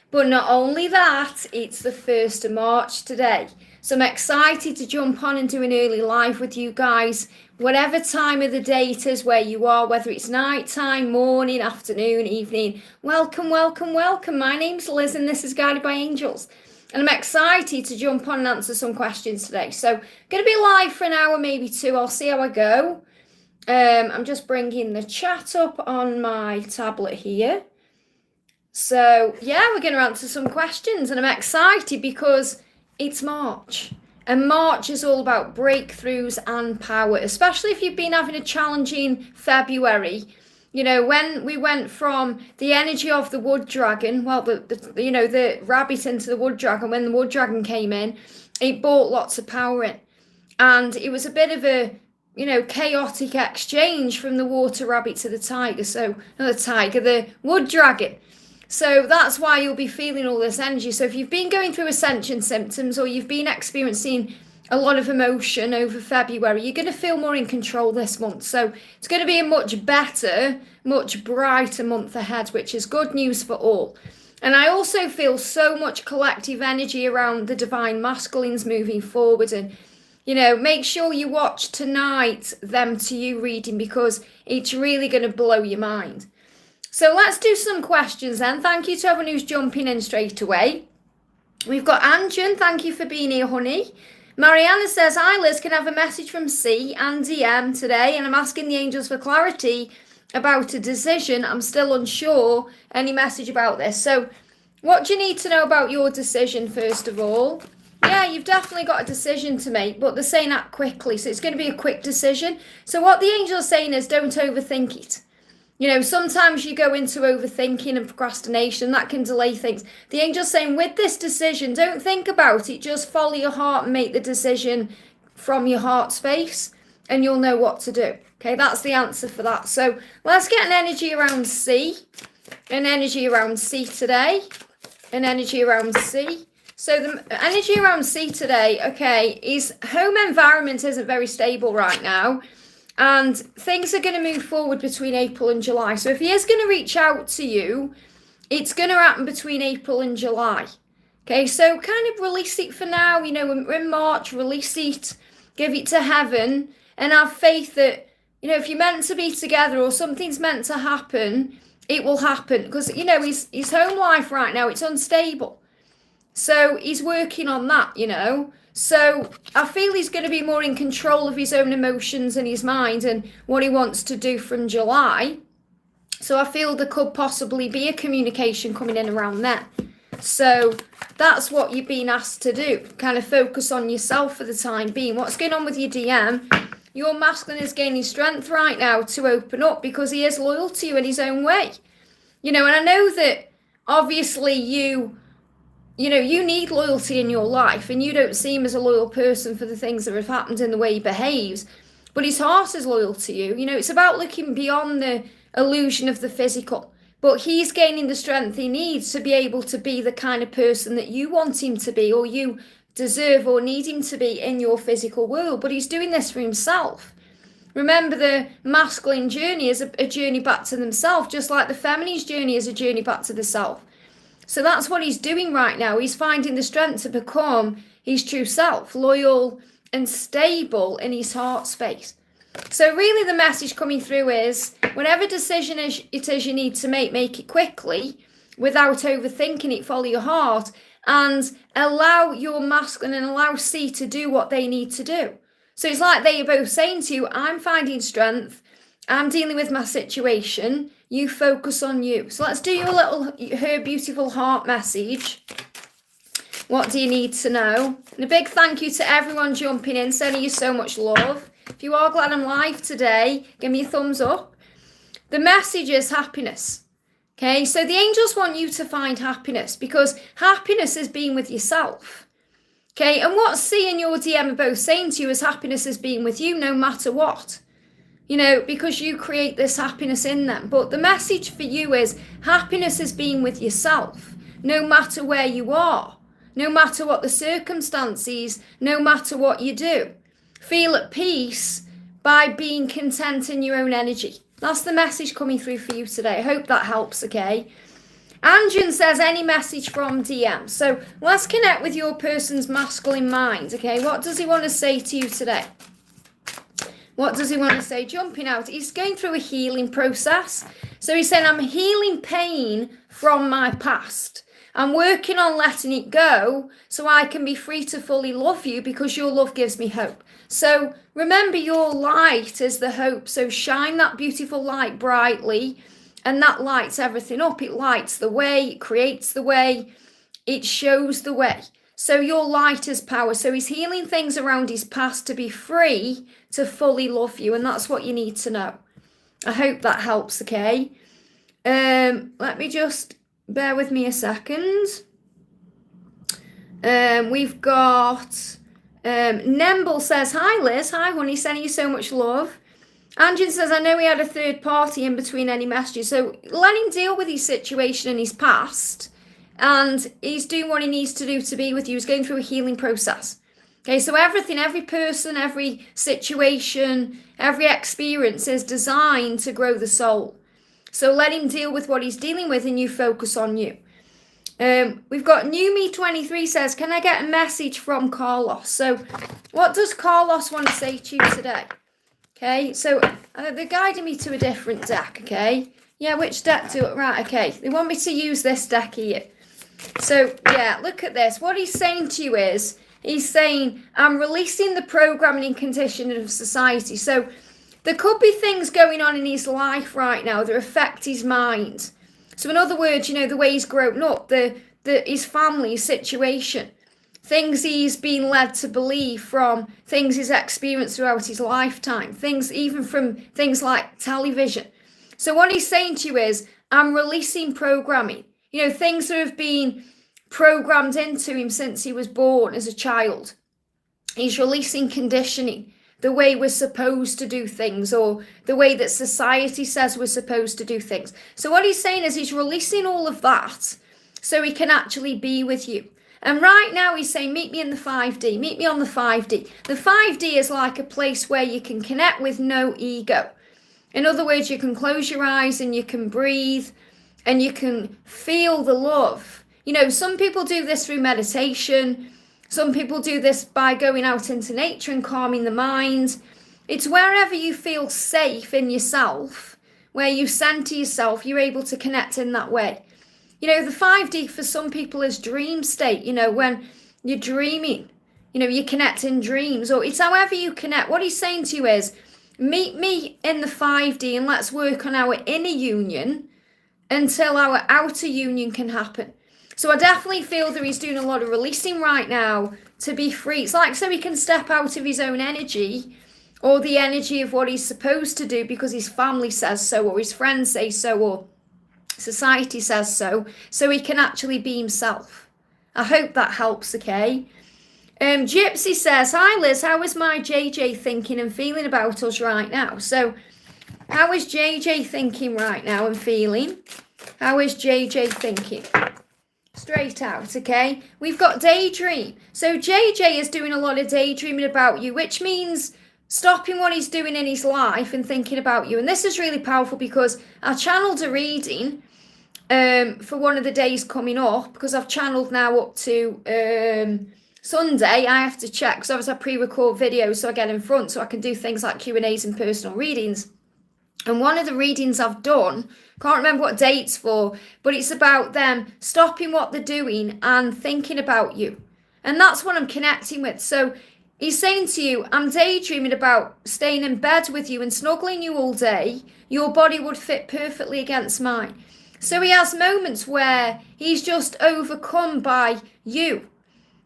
But not only that, it's the 1st of March today. So I'm excited to jump on and do an early live with you guys, whatever time of the day it is where you are, whether it's night time, morning, afternoon, evening. Welcome, welcome, welcome. My name's Liz and this is Guided by Angels. And I'm excited to jump on and answer some questions today. So I'm going to be live for an hour, maybe two. I'll see how I go. I'm just bringing the chat up on my tablet here. So, yeah, we're going to answer some questions, and I'm excited because it's March, and March is all about breakthroughs and power, especially if you've been having a challenging February. You know, when we went from the energy of the wood dragon, well, the rabbit into the wood dragon, when the wood dragon came in, it brought lots of power in, and it was a bit of a chaotic exchange from the water rabbit to the tiger. So, not the tiger, the wood dragon. So that's why you'll be feeling all this energy. So if you've been going through ascension symptoms or you've been experiencing a lot of emotion over February, you're going to feel more in control this month. So it's going to be a much better, much brighter month ahead, which is good news for all. And I also feel so much collective energy around the divine masculines moving forward. And, make sure you watch tonight Them to You reading, because it's really going to blow your mind. So let's do some questions then. Thank you to everyone who's jumping in straight away. We've got Anjan, thank you for being here, honey. Mariana says, hi Liz, can I have a message from C and DM today? And I'm asking the angels for clarity about a decision. I'm still unsure. Any message about this? So what do you need to know about your decision, first of all? Yeah, you've definitely got a decision to make, but they're saying that quickly. So it's going to be a quick decision. So what the angels are saying is don't overthink it. Sometimes you go into overthinking and procrastination. That can delay things. The angel's saying with this decision, don't think about it. Just follow your heart and make the decision from your heart space, and you'll know what to do. Okay, that's the answer for that. So let's get an energy around C. An energy around C today. An energy around C. So the energy around C today, okay, is home environment isn't very stable right now. And things are going to move forward between April and July. So if he is going to reach out to you, it's going to happen between April and July. Okay, so kind of release it for now. We're in March, release it, give it to heaven, and have faith that, if you're meant to be together or something's meant to happen, it will happen. Because, his home life right now, it's unstable. So he's working on that, So I feel he's going to be more in control of his own emotions and his mind and what he wants to do from July. So I feel there could possibly be a communication coming in around there. So that's what you've been asked to do. Kind of focus on yourself for the time being. What's going on with your DM? Your masculine is gaining strength right now to open up because he is loyal to you in his own way. And I know that obviously you need loyalty in your life, and you don't see him as a loyal person for the things that have happened in the way he behaves, but his heart is loyal to you. It's about looking beyond the illusion of the physical, but he's gaining the strength he needs to be able to be the kind of person that you want him to be, or you deserve or need him to be in your physical world, but he's doing this for himself. Remember, the masculine journey is a journey back to themselves, just like the feminine's journey is a journey back to the self. So that's what he's doing right now. He's finding the strength to become his true self, loyal and stable in his heart space. So really the message coming through is whatever decision it is you need to make it quickly without overthinking it. Follow your heart and allow your masculine and allow C to do what they need to do. So it's like they are both saying to you, I'm finding strength. I'm dealing with my situation. You focus on you. So let's do you her beautiful heart message. What do you need to know? And a big thank you to everyone jumping in, sending you so much love. If you are glad I'm live today, give me a thumbs up. The message is happiness. Okay, so the angels want you to find happiness because happiness is being with yourself. Okay, and what C and your DM are both saying to you is happiness is being with you no matter what. Because you create this happiness in them. But the message for you is happiness is being with yourself, no matter where you are, no matter what the circumstances, no matter what you do. Feel at peace by being content in your own energy. That's the message coming through for you today. I hope that helps, okay? Anjan says, any message from DM. So let's connect with your person's masculine mind, okay? What does he want to say to you today? What does he want to say? Jumping out. He's going through a healing process. So he's saying, I'm healing pain from my past. I'm working on letting it go so I can be free to fully love you because your love gives me hope. So remember, your light is the hope. So shine that beautiful light brightly, and that lights everything up. It lights the way, it creates the way, it shows the way. So your light is power. So he's healing things around his past to be free to fully love you. And that's what you need to know. I hope that helps, okay? Let me just, bear with me a second. We've got, Nemble says, hi Liz, hi honey, sending you so much love. Anjan says, I know he had a third party in between any messages. So let him deal with his situation in his past. And he's doing what he needs to do to be with you. He's going through a healing process. Okay, so everything, every person, every situation, every experience is designed to grow the soul. So let him deal with what he's dealing with and you focus on you. We've got New Me 23 says, can I get a message from Carlos? So what does Carlos want to say to you today? Okay, so they're guiding me to a different deck, okay? Yeah, which deck do it? Right, okay. They want me to use this deck here. So, yeah, look at this. What he's saying to you is, he's saying, I'm releasing the programming and conditioning of society. So there could be things going on in his life right now that affect his mind. So in other words, you know, the way he's grown up, his family, his situation, things he's been led to believe from things he's experienced throughout his lifetime, things even from things like television. So what he's saying to you is, I'm releasing programming. You know, things that have been programmed into him since he was born as a child. He's releasing conditioning, the way we're supposed to do things, or the way that society says we're supposed to do things. So what he's saying is he's releasing all of that so he can actually be with you. And right now he's saying, meet me in the 5D, meet me on the 5D. The 5D is like a place where you can connect with no ego. In other words, you can close your eyes and you can breathe and you can feel the love. You know, some people do this through meditation. Some people do this by going out into nature and calming the mind. It's wherever you feel safe in yourself, where you center yourself, you're able to connect in that way. You know, the 5D for some people is dream state, you know, when you're dreaming, you know, you connect in dreams, or it's however you connect. What he's saying to you is, meet me in the 5D and let's work on our inner union until our outer union can happen. So I definitely feel that he's doing a lot of releasing right now to be free. It's like so he can step out of his own energy or the energy of what he's supposed to do because his family says so, or his friends say so, or society says so he can actually be himself. I hope that helps, okay? Gypsy says, hi Liz, how is my JJ thinking and feeling about us right now? So how is JJ thinking right now and feeling? How is JJ thinking? Straight out, okay? We've got daydream. So JJ is doing a lot of daydreaming about you, which means stopping what he's doing in his life and thinking about you. And this is really powerful because I channeled a reading for one of the days coming up, because I've channeled now up to Sunday. I have to check because obviously I pre-record videos so I get in front so I can do things like Q&As and personal readings. And one of the readings I've done, can't remember what date's for, but it's about them stopping what they're doing and thinking about you. And that's what I'm connecting with. So he's saying to you, I'm daydreaming about staying in bed with you and snuggling you all day. Your body would fit perfectly against mine. So he has moments where he's just overcome by you.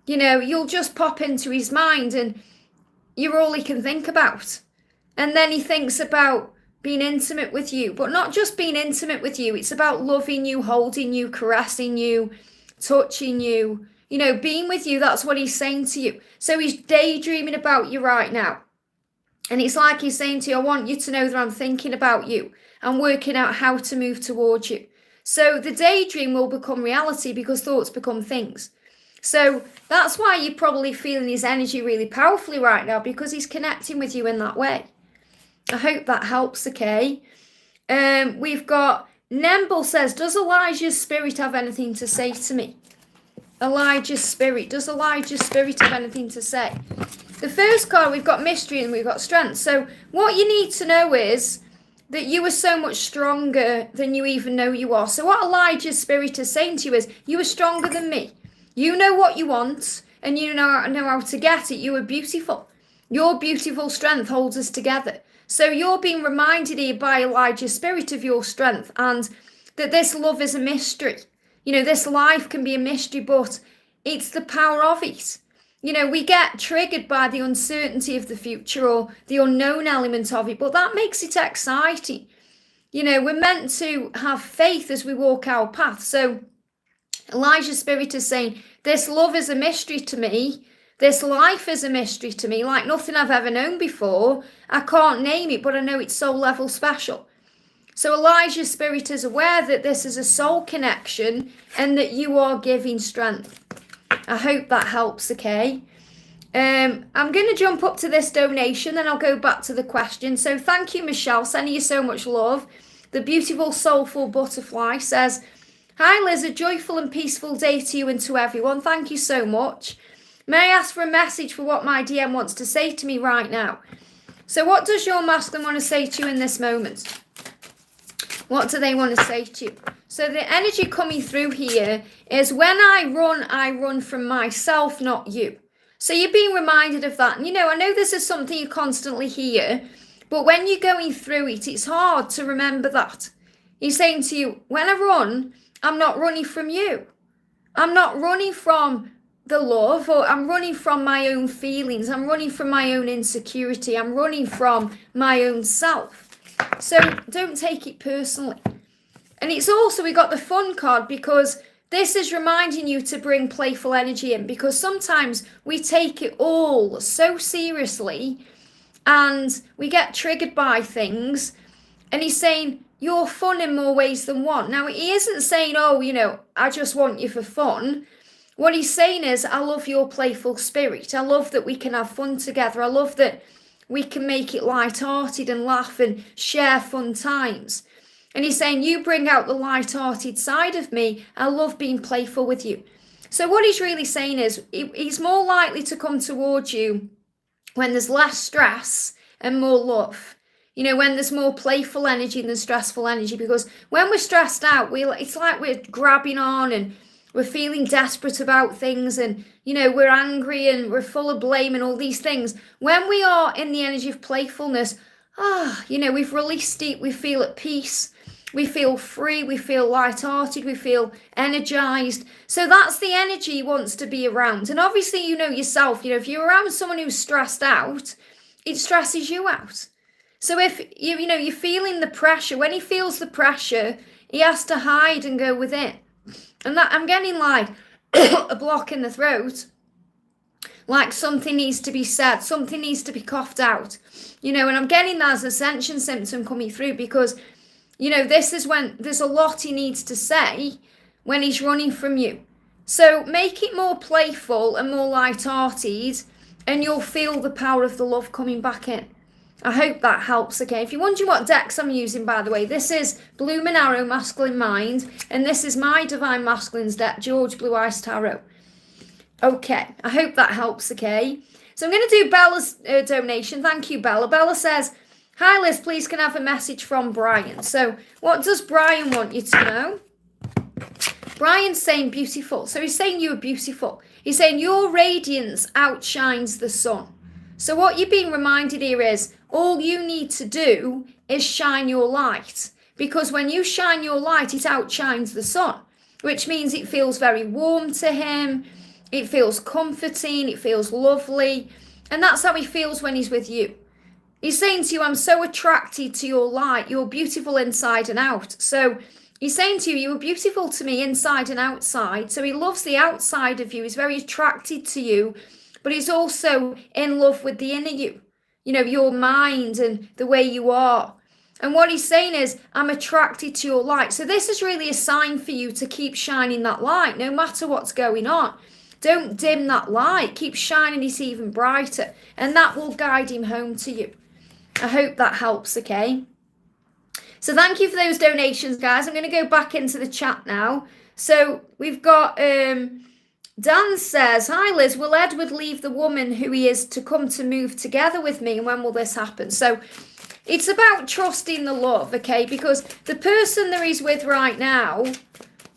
You know, you'll just pop into his mind and you're all he can think about. And then he thinks about being intimate with you, but not just being intimate with you. It's about loving you, holding you, caressing you, touching you, you know, being with you. That's what he's saying to you. So he's daydreaming about you right now. And it's like he's saying to you, I want you to know that I'm thinking about you. I'm working out how to move towards you. So the daydream will become reality because thoughts become things. So that's why you're probably feeling his energy really powerfully right now, because he's connecting with you in that way. I hope that helps, okay? We've got Nemble says, does Elijah's spirit have anything to say to me? Elijah's spirit. Does Elijah's spirit have anything to say? The first card, we've got mystery and we've got strength. So what you need to know is that you are so much stronger than you even know you are. So what Elijah's spirit is saying to you is, you are stronger than me. You know what you want and you know how to get it. You are beautiful. Your beautiful strength holds us together. So you're being reminded here by Elijah's spirit of your strength, and that this love is a mystery. You know, this life can be a mystery, but it's the power of it. You know, we get triggered by the uncertainty of the future or the unknown element of it, but that makes it exciting. You know, we're meant to have faith as we walk our path. So Elijah's spirit is saying, this love is a mystery to me. This life is a mystery to me, like nothing I've ever known before. I can't name it, but I know it's soul level special. So Elijah's spirit is aware that this is a soul connection and that you are giving strength. I hope that helps, okay? I'm going to jump up to this donation, then I'll go back to the question. So thank you, Michelle, sending you so much love. The beautiful soulful butterfly says, hi Liz, a joyful and peaceful day to you and to everyone. Thank you so much. May I ask for a message for what my DM wants to say to me right now? So what does your masculine want to say to you in this moment? What do they want to say to you? So the energy coming through here is, when I run from myself, not you. So you're being reminded of that. And you know, I know this is something you constantly hear, but when you're going through it, it's hard to remember that. He's saying to you, when I run, I'm not running from you. I'm not running from the love, or I'm running from my own feelings. I'm running from my own insecurity. I'm running from my own self. So don't take it personally. And it's also, we got the fun card, because this is reminding you to bring playful energy in, because sometimes we take it all so seriously and we get triggered by things. And he's saying, you're fun in more ways than one. Now, he isn't saying, oh, you know, I just want you for fun. What he's saying is, I love your playful spirit. I love that we can have fun together. I love that we can make it light-hearted and laugh and share fun times. And he's saying, you bring out the light-hearted side of me. I love being playful with you. So what he's really saying is, he's more likely to come towards you when there's less stress and more love. You know, when there's more playful energy than stressful energy. Because when we're stressed out, it's like we're grabbing on and we're feeling desperate about things, and, you know, we're angry and we're full of blame and all these things. When we are in the energy of playfulness, you know, we've released it, we feel at peace, we feel free, we feel light-hearted, we feel energized. So that's the energy he wants to be around. And obviously, you know yourself, you know, if you're around someone who's stressed out, it stresses you out. So if you know, you're feeling the pressure, when he feels the pressure, he has to hide and go within. And that, I'm getting like a block in the throat, like something needs to be said, something needs to be coughed out, you know, and I'm getting that as a ascension symptom coming through, because, you know, this is when there's a lot he needs to say when he's running from you. So make it more playful and more light-hearted, and you'll feel the power of the love coming back in. I hope that helps, okay? If you're wondering what decks I'm using, by the way, this is Blooming Arrow Masculine Mind, and this is my Divine Masculine's deck, George Blue Eyes Tarot. Okay, I hope that helps, okay? So I'm going to do Bella's donation. Thank you, Bella. Bella says, hi, Liz, please can I have a message from Brian? So what does Brian want you to know? Brian's saying beautiful. So he's saying you are beautiful. He's saying your radiance outshines the sun. So what you're being reminded here is, all you need to do is shine your light. Because when you shine your light, it outshines the sun, which means it feels very warm to him. It feels comforting. It feels lovely. And that's how he feels when he's with you. He's saying to you, I'm so attracted to your light. You're beautiful inside and out. So he's saying to you, you are beautiful to me inside and outside. So he loves the outside of you. He's very attracted to you. But he's also in love with the inner you, you know, your mind and the way you are. And what he's saying is, I'm attracted to your light. So this is really a sign for you to keep shining that light, no matter what's going on. Don't dim that light. Keep shining it even brighter. And that will guide him home to you. I hope that helps, okay? So thank you for those donations, guys. I'm going to go back into the chat now. So we've got Dan says, hi Liz, will Edward leave the woman who he is to come to move together with me? And when will this happen? So it's about trusting the love, okay? Because the person that he's with right now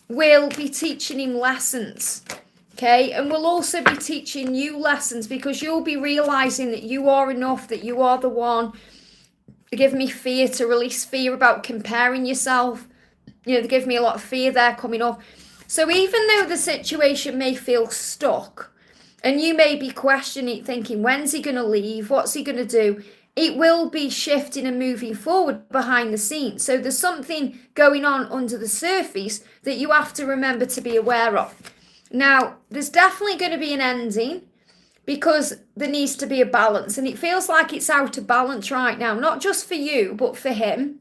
will be teaching him lessons, okay? And will also be teaching you lessons, because you'll be realizing that you are enough, that you are the one. They give me fear, to release fear about comparing yourself. You know, they give me a lot of fear there coming up. So even though the situation may feel stuck and you may be questioning it, thinking, when's he going to leave? What's he going to do? It will be shifting and moving forward behind the scenes. So there's something going on under the surface that you have to remember to be aware of. Now, there's definitely going to be an ending, because there needs to be a balance. And it feels like it's out of balance right now, not just for you, but for him.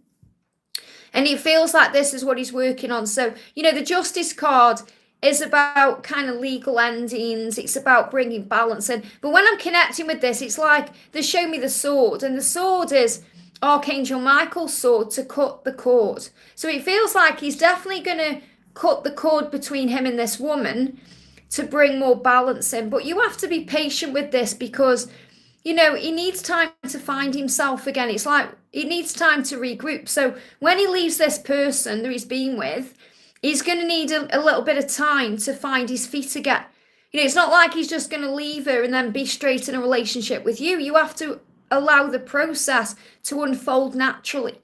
And it feels like this is what he's working on. So, you know, the Justice card is about kind of legal endings. It's about bringing balance in. But when I'm connecting with this, it's like they show me the sword. And the sword is Archangel Michael's sword to cut the cord. So it feels like he's definitely going to cut the cord between him and this woman to bring more balance in. But you have to be patient with this, because, you know, he needs time to find himself again. It's like he needs time to regroup. So when he leaves this person that he's been with, he's going to need a little bit of time to find his feet again. You know, it's not like he's just going to leave her and then be straight in a relationship with you. You have to allow the process to unfold naturally.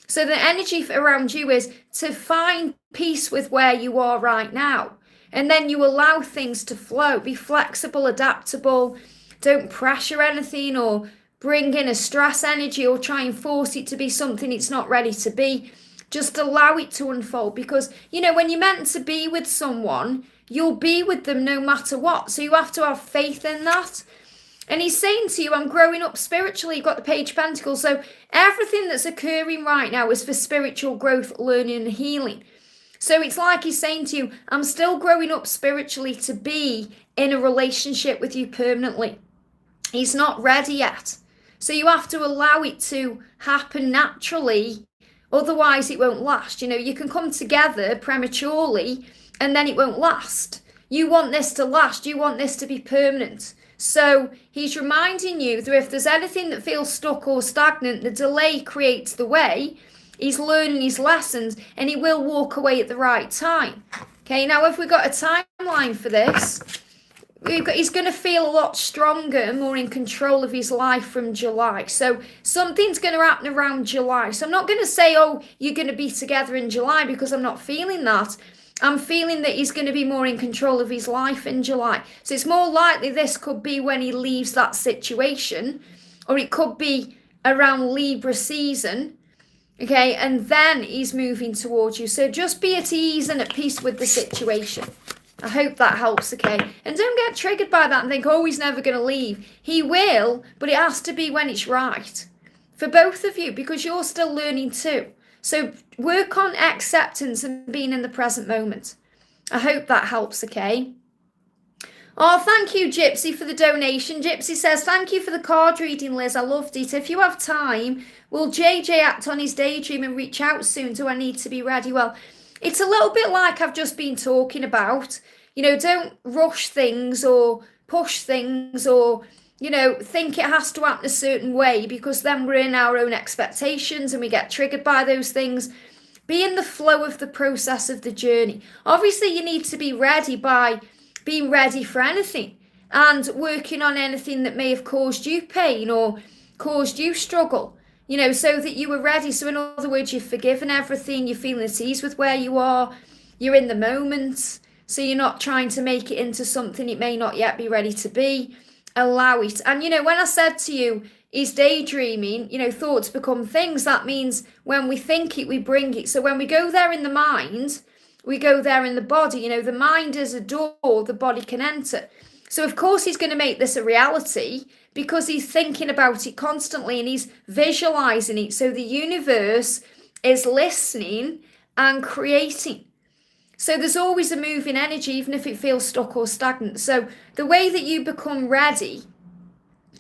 So the energy around you is to find peace with where you are right now. And then you allow things to flow. Be flexible, adaptable. Don't pressure anything or bring in a stress energy or try and force it to be something it's not ready to be. Just allow it to unfold, because, you know, when you're meant to be with someone, you'll be with them no matter what. So you have to have faith in that. And he's saying to you, I'm growing up spiritually. You've got the Page of Pentacles. So everything that's occurring right now is for spiritual growth, learning and healing. So it's like he's saying to you, I'm still growing up spiritually to be in a relationship with you permanently. He's not ready yet. So you have to allow it to happen naturally. Otherwise, it won't last. You know, you can come together prematurely and then it won't last. You want this to last. You want this to be permanent. So he's reminding you that if there's anything that feels stuck or stagnant, the delay creates the way. He's learning his lessons and he will walk away at the right time. Okay, now if we've got a timeline for this, he's going to feel a lot stronger and more in control of his life from July. So something's going to happen around July. So I'm not going to say, oh, you're going to be together in July, because I'm not feeling that. I'm feeling that he's going to be more in control of his life in July. So it's more likely this could be when he leaves that situation, or it could be around Libra season. Okay, and then he's moving towards you. So just be at ease and at peace with the situation. I hope that helps, okay? And don't get triggered by that and think, oh, he's never going to leave. He will, but it has to be when it's right. For both of you, because you're still learning too. So work on acceptance and being in the present moment. I hope that helps, okay? Oh, thank you, Gypsy, for the donation. Gypsy says, thank you for the card reading, Liz. I loved it. If you have time, will JJ act on his daydream and reach out soon? Do I need to be ready? Well, it's a little bit like I've just been talking about. You know, don't rush things or push things or, you know, think it has to happen a certain way, because then we're in our own expectations and we get triggered by those things. Be in the flow of the process of the journey. Obviously, you need to be ready by being ready for anything and working on anything that may have caused you pain or caused you struggle, you know, so that you were ready. So in other words, you've forgiven everything, you're feeling at ease with where you are, you're in the moment, so you're not trying to make it into something it may not yet be ready to be. Allow it. And, you know, when I said to you, is daydreaming, you know, thoughts become things, that means when we think it, we bring it. So when we go there in the mind, we go there in the body. You know, the mind is a door the body can enter. So of course he's going to make this a reality, because he's thinking about it constantly and he's visualizing it. So the universe is listening and creating. So there's always a moving energy, even if it feels stuck or stagnant. So the way that you become ready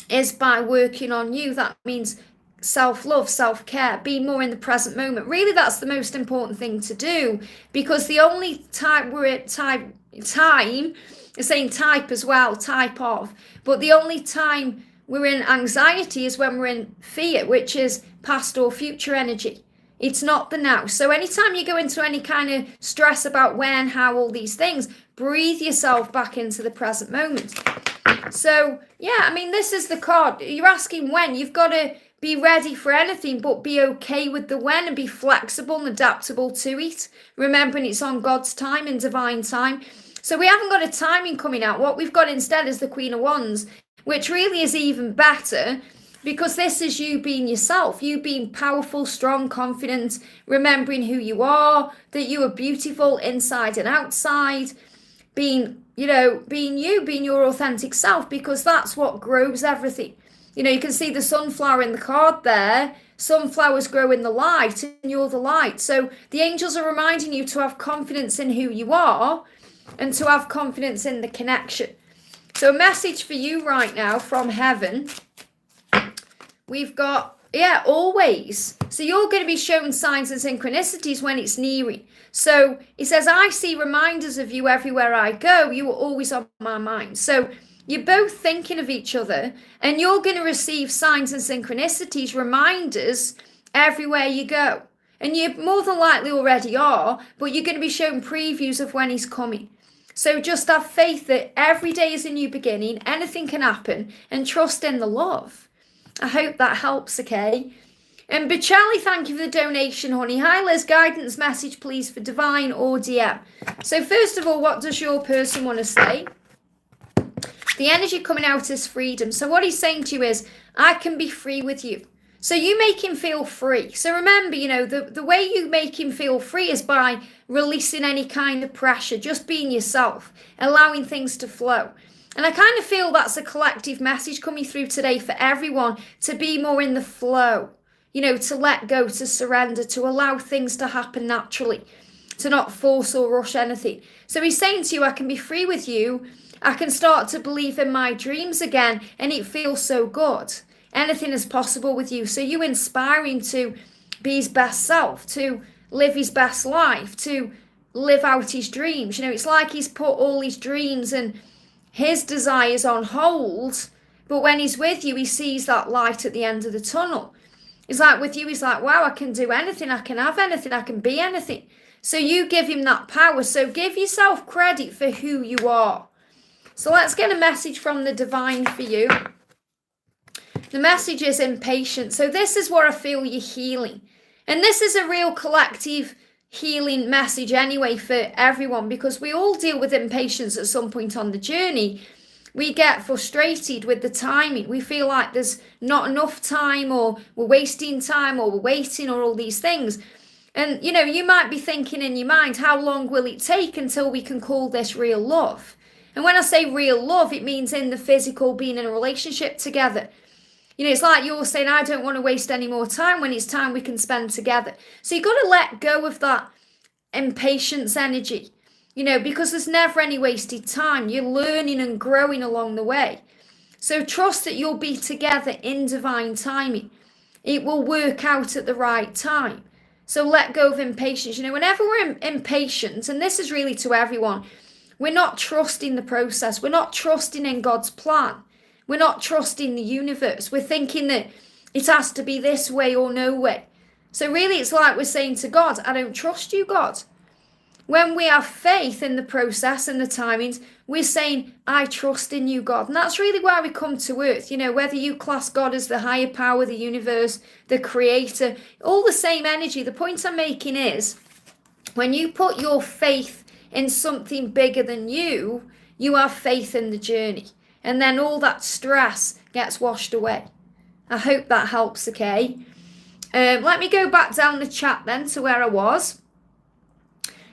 is by working on you. That means self-love, self-care, be more in the present moment. Really, that's the most important thing to do, because the only time we're at time, saying type as well, type of, but the only time we're in anxiety is when we're in fear, which is past or future energy. It's not the now. So anytime you go into any kind of stress about when, how, all these things, breathe yourself back into the present moment. So, yeah, I mean, this is the card. You're asking when. You've got to be ready for anything, but be okay with the when and be flexible and adaptable to it. Remembering it's on God's time and divine time. So we haven't got a timing coming out. What we've got instead is the Queen of Wands, which really is even better, because this is you being yourself, you being powerful, strong, confident, remembering who you are, that you are beautiful inside and outside, being you, being your authentic self, because that's what grows everything. You can see the sunflower in the card there. Sunflowers grow in the light, and you're the light. So the angels are reminding you to have confidence in who you are and to have confidence in the connection. So a message for you right now from heaven. We've got, always. So you're going to be shown signs and synchronicities when it's nearing. So it says, I see reminders of you everywhere I go. You are always on my mind. So you're both thinking of each other, and you're going to receive signs and synchronicities, reminders everywhere you go. And you more than likely already are, but you're going to be shown previews of when he's coming. So just have faith that every day is a new beginning, anything can happen, and trust in the love. I hope that helps, okay? And Bichelli, thank you for the donation, honey. Hi, Liz, guidance message, please, for Divine or DM. So first of all, what does your person want to say? The energy coming out is freedom. So what he's saying to you is, I can be free with you. So you make him feel free. So remember, the way you make him feel free is by releasing any kind of pressure, just being yourself, allowing things to flow. And I kind of feel that's a collective message coming through today for everyone, to be more in the flow, to let go, to surrender, to allow things to happen naturally, to not force or rush anything. So he's saying to you, I can be free with you. I can start to believe in my dreams again, and it feels so good. Anything is possible with you. So you inspire him to be his best self, to live his best life, to live out his dreams. It's like he's put all his dreams and his desires on hold, but when he's with you, he sees that light at the end of the tunnel. It's like with you, he's like, wow, I can do anything, I can have anything, I can be anything. So you give him that power. So give yourself credit for who you are. So let's get a message from the divine for you. The message is impatient. So this is where I feel you're healing. And this is a real collective healing message anyway for everyone, because we all deal with impatience at some point on the journey. We get frustrated with the timing. We feel like there's not enough time, or we're wasting time, or we're waiting, or all these things. And you might be thinking in your mind, how long will it take until we can call this real love? And when I say real love, it means in the physical, being in a relationship together. It's like you're saying, I don't want to waste any more time, when it's time we can spend together. So you've got to let go of that impatience energy, because there's never any wasted time. You're learning and growing along the way. So trust that you'll be together in divine timing. It will work out at the right time. So let go of impatience. Whenever we're impatient, and this is really to everyone, we're not trusting the process. We're not trusting in God's plan. We're not trusting the universe. We're thinking that it has to be this way or no way. So really, it's like we're saying to God, I don't trust you, God. When we have faith in the process and the timings, we're saying, I trust in you, God. And that's really why we come to earth. Whether you class God as the higher power, the universe, the creator, all the same energy. The point I'm making is, when you put your faith in something bigger than you have faith in the journey. And then all that stress gets washed away. I hope that helps, okay? Let me go back down the chat then to where I was.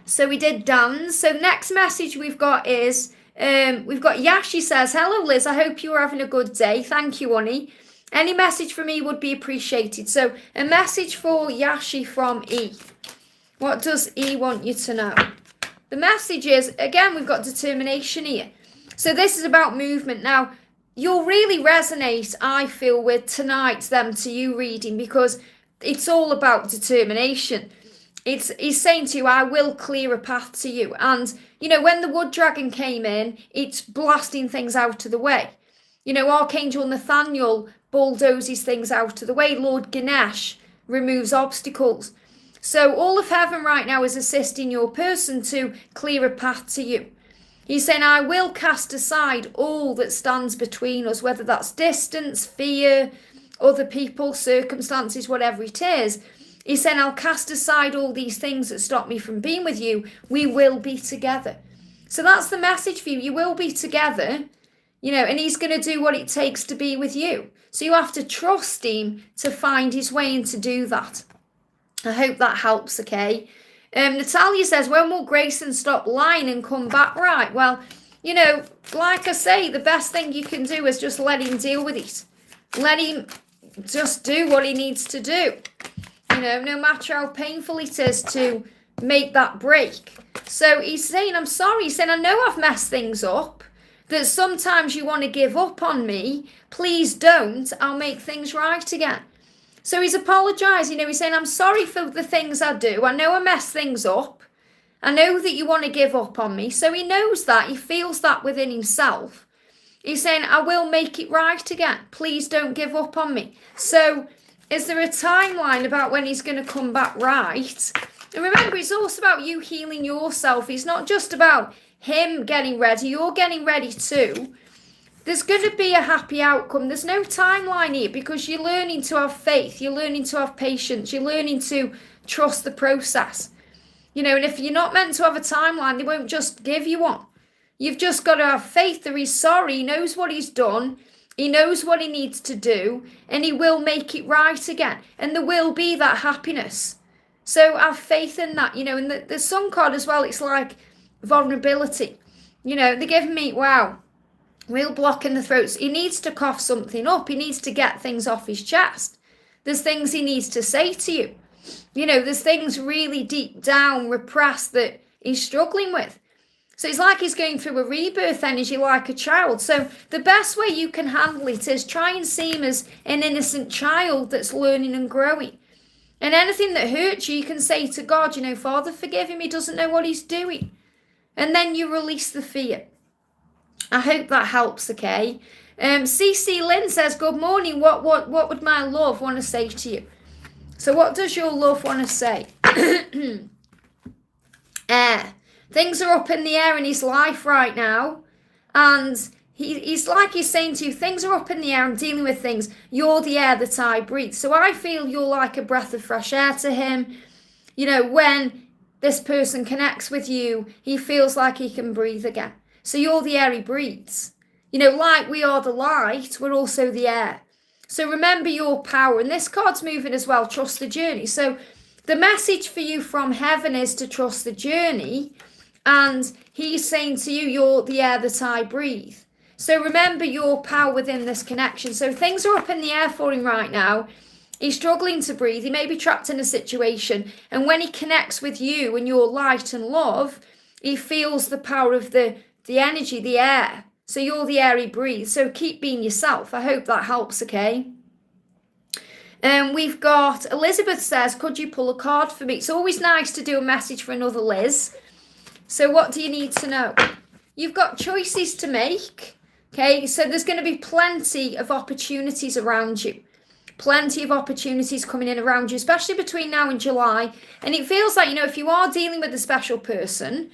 So we did dance. So next message we've got is, we've got Yashi says, hello Liz, I hope you're having a good day. Thank you, honey. Any message from me would be appreciated. So a message for Yashi from E. What does E want you to know? The message is, again, we've got determination here. So this is about movement. Now, you'll really resonate, I feel, with tonight's Them to You reading, because it's all about determination. He's saying to you, I will clear a path to you. And, when the wood dragon came in, it's blasting things out of the way. Archangel Nathaniel bulldozes things out of the way. Lord Ganesh removes obstacles. So all of heaven right now is assisting your person to clear a path to you. He's saying, I will cast aside all that stands between us, whether that's distance, fear, other people, circumstances, whatever it is. He's saying, I'll cast aside all these things that stop me from being with you. We will be together. So that's the message for you. You will be together, and he's going to do what it takes to be with you. So you have to trust him to find his way and to do that. I hope that helps, okay? Natalia says, when will Grayson stop lying and come back right? Well, like I say, the best thing you can do is just let him deal with it. Let him just do what he needs to do. No matter how painful it is to make that break. So he's saying, I'm sorry. He's saying, I know I've messed things up. That sometimes you want to give up on me. Please don't. I'll make things right again. So he's apologising. He's saying, I'm sorry for the things I do. I know I mess things up. I know that you want to give up on me. So he knows that. He feels that within himself. He's saying, I will make it right again. Please don't give up on me. So is there a timeline about when he's going to come back right? And remember, it's also about you healing yourself. It's not just about him getting ready. You're getting ready too. There's going to be a happy outcome. There's no timeline here because you're learning to have faith. You're learning to have patience. You're learning to trust the process. And if you're not meant to have a timeline, they won't just give you one. You've just got to have faith that he's sorry. He knows what he's done. He knows what he needs to do, and he will make it right again. And there will be that happiness. So have faith in that, and the Sun card as well, it's like vulnerability. They're giving me, wow, real block in the throat. He needs to cough something up. He needs to get things off his chest. There's things he needs to say to you. There's things really deep down repressed that he's struggling with. So it's like he's going through a rebirth energy like a child. So the best way you can handle it is try and see him as an innocent child that's learning and growing. And anything that hurts you, you can say to God, Father, forgive him. He doesn't know what he's doing. And then you release the fear. I hope that helps, okay? CC Lynn says, good morning. What would my love want to say to you? So what does your love want to say? Air. Things are up in the air in his life right now. And he's saying to you, things are up in the air. I'm dealing with things. You're the air that I breathe. So I feel you're like a breath of fresh air to him. When this person connects with you, he feels like he can breathe again. So you're the air he breathes. Like we are the light, we're also the air. So remember your power. And this card's moving as well, trust the journey. So the message for you from heaven is to trust the journey. And he's saying to you, you're the air that I breathe. So remember your power within this connection. So things are up in the air for him right now. He's struggling to breathe. He may be trapped in a situation. And when he connects with you and your light and love, he feels the power of the energy, the air. So you're the air he breathes. So keep being yourself. I hope that helps, okay? We've got Elizabeth says, could you pull a card for me? It's always nice to do a message for another Liz. So what do you need to know? You've got choices to make. Okay, so there's going to be plenty of opportunities around you. Plenty of opportunities coming in around you, especially between now and July. And it feels like, if you are dealing with a special person,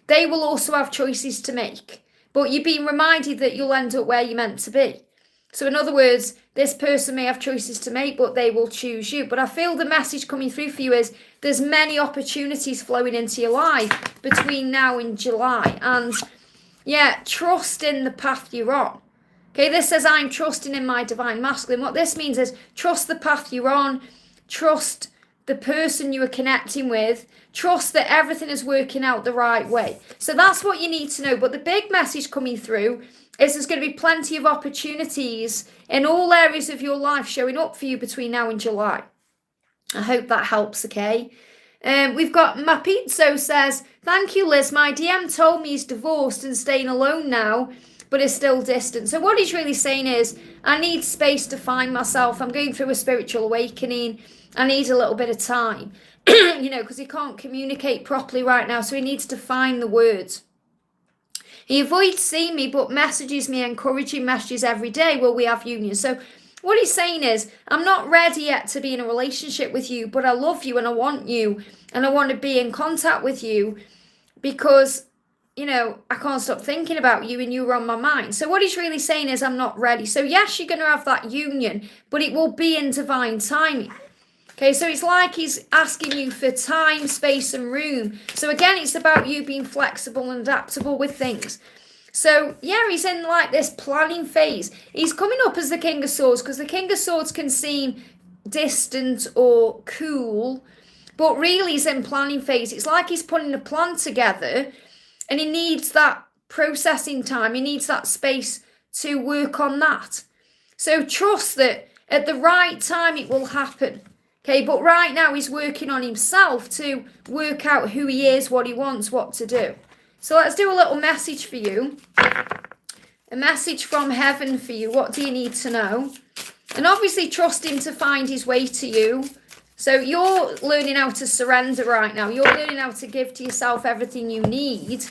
they will also have choices to make. But you're being reminded that you'll end up where you're meant to be. So in other words, this person may have choices to make, but they will choose you. But I feel the message coming through for you is there's many opportunities flowing into your life between now and July. And yeah, trust in the path you're on. Okay, this says I'm trusting in my divine masculine. What this means is trust the path you're on. Trust the person you are connecting with. Trust that everything is working out the right way. So that's what you need to know. But the big message coming through is there's going to be plenty of opportunities in all areas of your life showing up for you between now and July. I hope that helps, okay? We've got Mapizzo says, thank you, Liz. My DM told me he's divorced and staying alone now. but are still distant. So what he's really saying is, I need space to find myself. I'm going through a spiritual awakening. I need a little bit of time, because he can't communicate properly right now. So he needs to find the words. He avoids seeing me, but messages me encouraging messages every day. Will we have union? So what he's saying is, I'm not ready yet to be in a relationship with you, but I love you and I want you and I want to be in contact with you because, I can't stop thinking about you and you're on my mind. So what he's really saying is, I'm not ready. So yes, you're going to have that union, but it will be in divine timing. Okay, so it's like he's asking you for time, space, and room. So again, it's about you being flexible and adaptable with things. So yeah, he's in like this planning phase. He's coming up as the King of Swords because the King of Swords can seem distant or cool, but really he's in planning phase. It's like he's putting a plan together and he needs that processing time. He needs that space to work on that. So trust that at the right time it will happen. Okay, but right now he's working on himself to work out who he is, what he wants, what to do. So let's do a little message for you. A message from heaven for you. What do you need to know? And obviously trust him to find his way to you. So you're learning how to surrender right now. You're learning how to give to yourself everything you need.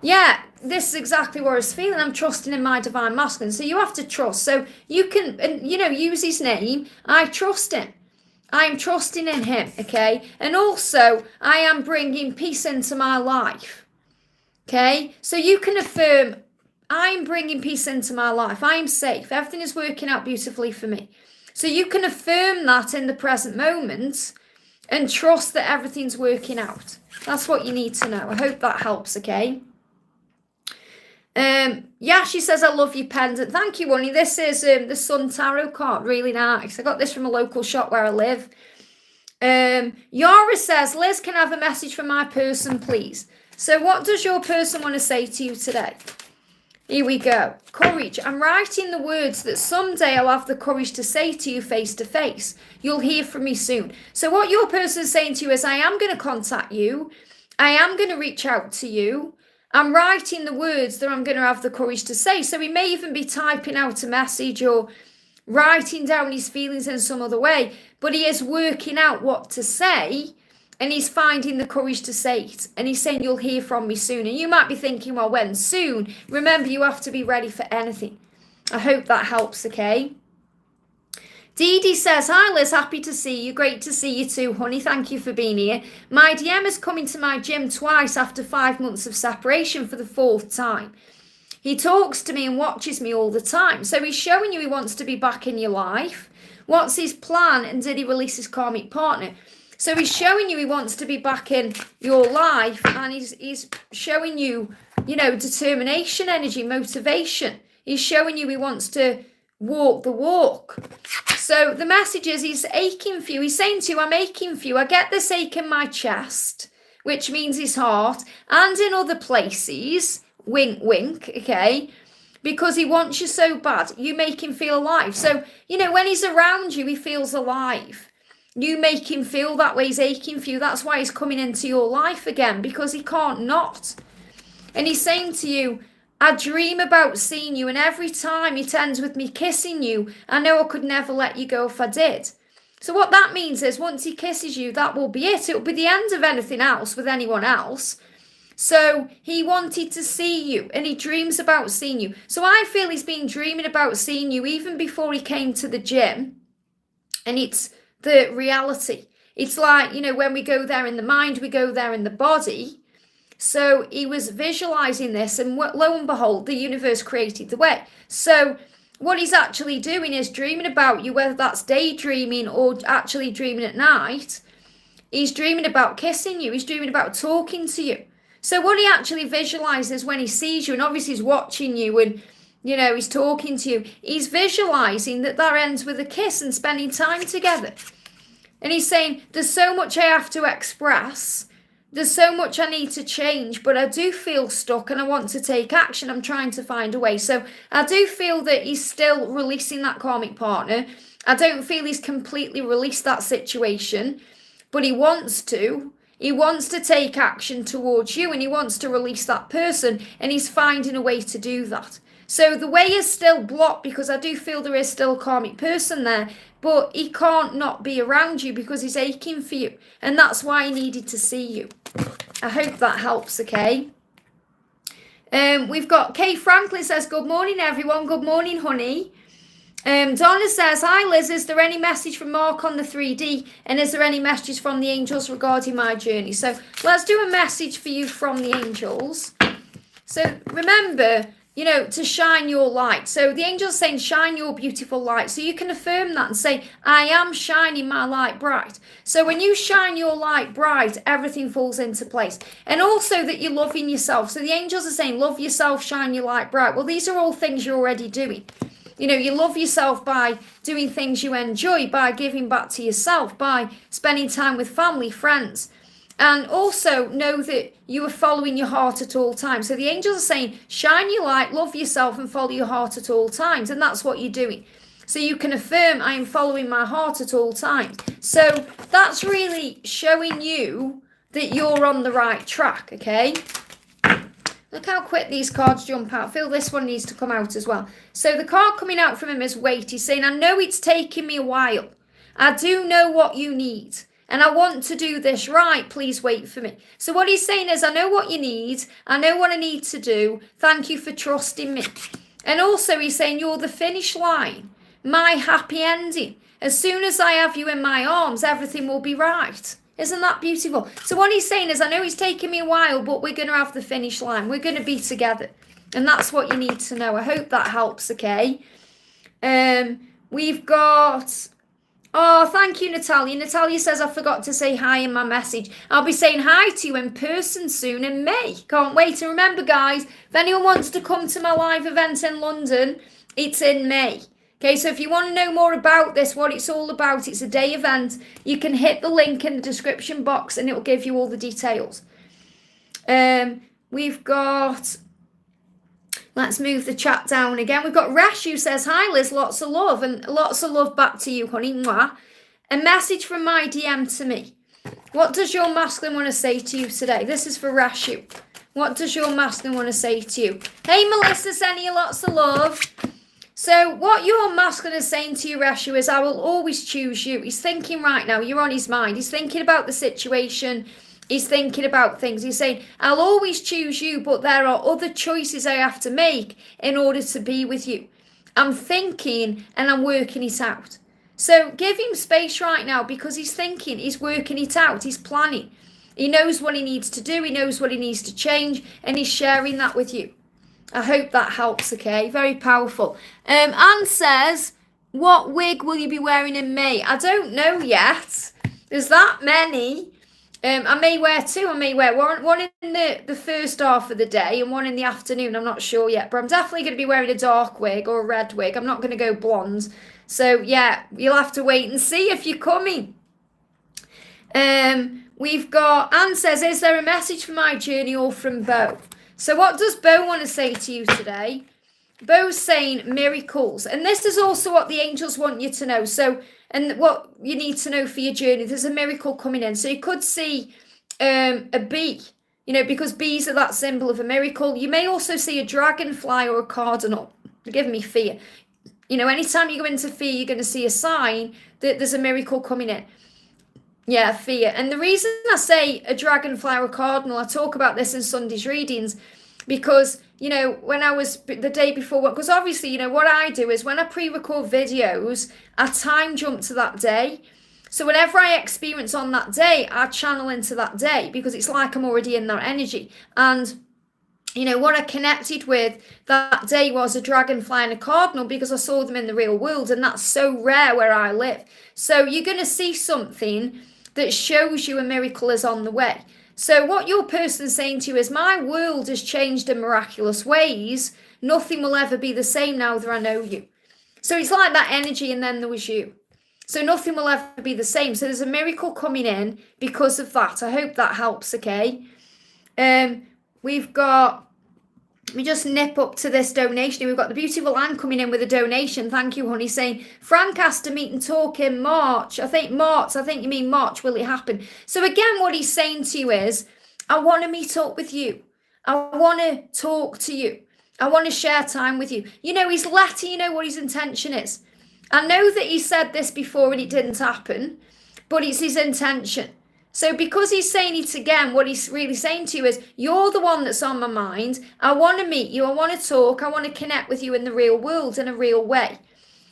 Yeah, this is exactly what I was feeling. I'm trusting in my divine masculine. So you have to trust. So you can, use his name. I trust him. I'm trusting in him, okay? And also, I am bringing peace into my life, okay? So you can affirm, I'm bringing peace into my life. I am safe. Everything is working out beautifully for me. So you can affirm that in the present moment and trust that everything's working out. That's what you need to know. I hope that helps, okay? Yeah, she says, I love your pendant. Thank you, Honey. This is the Sun Tarot card. Really nice. I got this from a local shop where I live. Yara says, Liz, can I have a message from my person, please? So what does your person want to say to you today? Here we go. Courage. I'm writing the words that someday I'll have the courage to say to you face to face. You'll hear from me soon. So what your person is saying to you is, I am going to contact you. I am going to reach out to you. I'm writing the words that I'm going to have the courage to say. So he may even be typing out a message or writing down his feelings in some other way, but he is working out what to say and he's finding the courage to say it. And he's saying, you'll hear from me soon. And you might be thinking, well, when? Soon. Remember, you have to be ready for anything. I hope that helps, okay? Dee Dee says, hi Liz, happy to see you. Great to see you too, honey. Thank you for being here. My DM is coming to my gym twice after 5 months of separation for the 4th time. He talks to me and watches me all the time. So he's showing you he wants to be back in your life. What's his plan? And did he release his karmic partner? So he's showing you he wants to be back in your life and he's showing you, determination, energy, motivation. He's showing you he wants to walk the walk. So the message is he's aching for you. He's saying to you, I'm aching for you. I get this ache in my chest, which means his heart, and in other places, wink, wink, okay, because he wants you so bad. You make him feel alive. So, when he's around you, he feels alive. You make him feel that way. He's aching for you. That's why he's coming into your life again, because he can't not. And he's saying to you, I dream about seeing you, and every time it ends with me kissing you. I know I could never let you go if I did. So what that means is once he kisses you, that will be it. It will be the end of anything else with anyone else. So he wanted to see you, and he dreams about seeing you. So I feel he's been dreaming about seeing you even before he came to the gym. And it's the reality. It's like, when we go there in the mind, we go there in the body. So he was visualizing this, and lo and behold, the universe created the way. So what he's actually doing is dreaming about you, whether that's daydreaming or actually dreaming at night. He's dreaming about kissing you. He's dreaming about talking to you. So what he actually visualizes when he sees you, and obviously he's watching you and, he's talking to you, he's visualizing that ends with a kiss and spending time together. And he's saying, there's so much I have to express. There's so much I need to change, but I do feel stuck and I want to take action. I'm trying to find a way. So I do feel that he's still releasing that karmic partner. I don't feel he's completely released that situation, but he wants to. He wants to take action towards you and he wants to release that person, and he's finding a way to do that. So the way is still blocked because I do feel there is still a karmic person there, but he can't not be around you because he's aching for you. And that's why he needed to see you. I hope that helps, okay? We've got Kay Franklin says, good morning, everyone. Good morning, honey. Donna says, hi, Liz. Is there any message from Mark on the 3D? And is there any messages from the angels regarding my journey? So let's do a message for you from the angels. So remember, to shine your light. So the angel's saying, shine your beautiful light. So you can affirm that and say, I am shining my light bright. So when you shine your light bright, everything falls into place. And also that you're loving yourself. So the angels are saying, love yourself, shine your light bright. Well, these are all things you're already doing. You love yourself by doing things you enjoy, by giving back to yourself, by spending time with family, friends. And also know that you are following your heart at all times. So the angels are saying, shine your light, love yourself, and follow your heart at all times. And that's what you're doing. So you can affirm, I am following my heart at all times. So that's really showing you that you're on the right track, okay? Look how quick these cards jump out. I feel this one needs to come out as well. So the card coming out from him is wait. He's saying, I know it's taking me a while. I do know what you need. And I want to do this right. Please wait for me. So what he's saying is, I know what you need. I know what I need to do. Thank you for trusting me. And also he's saying, you're the finish line. My happy ending. As soon as I have you in my arms, everything will be right. Isn't that beautiful? So what he's saying is, I know it's taken me a while, but we're going to have the finish line. We're going to be together. And that's what you need to know. I hope that helps, okay? We've got... Oh, thank you, Natalia. Natalia says, I forgot to say hi in my message. I'll be saying hi to you in person soon in May. Can't wait. And remember, guys, if anyone wants to come to my live event in London, it's in May. Okay, so if you want to know more about this, what it's all about, it's a day event. You can hit the link in the description box and it will give you all the details. We've got... Let's move the chat down again. We've got Rasho who says, hi, Liz, lots of love. And lots of love back to you, honey. Mwah. A message from my DM to me. What does your masculine want to say to you today? This is for Rasho. What does your masculine want to say to you? Hey, Melissa, sending you lots of love. So what your masculine is saying to you, Rasho, is I will always choose you. He's thinking right now. You're on his mind. He's thinking about the situation. He's thinking about things. He's saying, I'll always choose you, but there are other choices I have to make in order to be with you. I'm thinking and I'm working it out. So give him space right now because he's thinking, he's working it out, he's planning. He knows what he needs to do, he knows what he needs to change, and he's sharing that with you. I hope that helps, okay? Very powerful. Anne says, what wig will you be wearing in May? I don't know yet. There's that many. I may wear two. I may wear one in the first half of the day and one in the afternoon. I'm not sure yet, but I'm definitely going to be wearing a dark wig or a red wig. I'm not going to go blonde. So, yeah, you'll have to wait and see if you're coming. We've got, Anne says, is there a message for my journey or from Bo? So what does Bo want to say to you today? Bo's saying miracles. And this is also what the angels want you to know. So, and what you need to know for your journey, there's a miracle coming in. So you could see a bee, because bees are that symbol of a miracle. You may also see a dragonfly or a cardinal. They're giving me fear. Anytime you go into fear, you're going to see a sign that there's a miracle coming in. Yeah, fear. And the reason I say a dragonfly or a cardinal, I talk about this in Sunday's readings, because, when I was the day before, because obviously, what I do is when I pre-record videos, I time jump to that day. So whenever I experience on that day, I channel into that day because it's like I'm already in that energy. And, what I connected with that day was a dragonfly and a cardinal because I saw them in the real world. And that's so rare where I live. So you're going to see something that shows you a miracle is on the way. So what your person's saying to you is, my world has changed in miraculous ways. Nothing will ever be the same now that I know you. So it's like that energy and then there was you. So nothing will ever be the same. So there's a miracle coming in because of that. I hope that helps, okay? We've got, we just nip up to this donation. We've got the beautiful Anne coming in with a donation. Thank you, honey, saying, Frank has to meet and talk in March. I think you mean March. Will it happen? So again, what he's saying to you is, I want to meet up with you. I want to talk to you. I want to share time with you. You know, he's letting you know what his intention is. I know that he said this before and it didn't happen, but it's his intention. So because he's saying it again, what he's really saying to you is, you're the one that's on my mind. I want to meet you. I want to talk. I want to connect with you in the real world in a real way.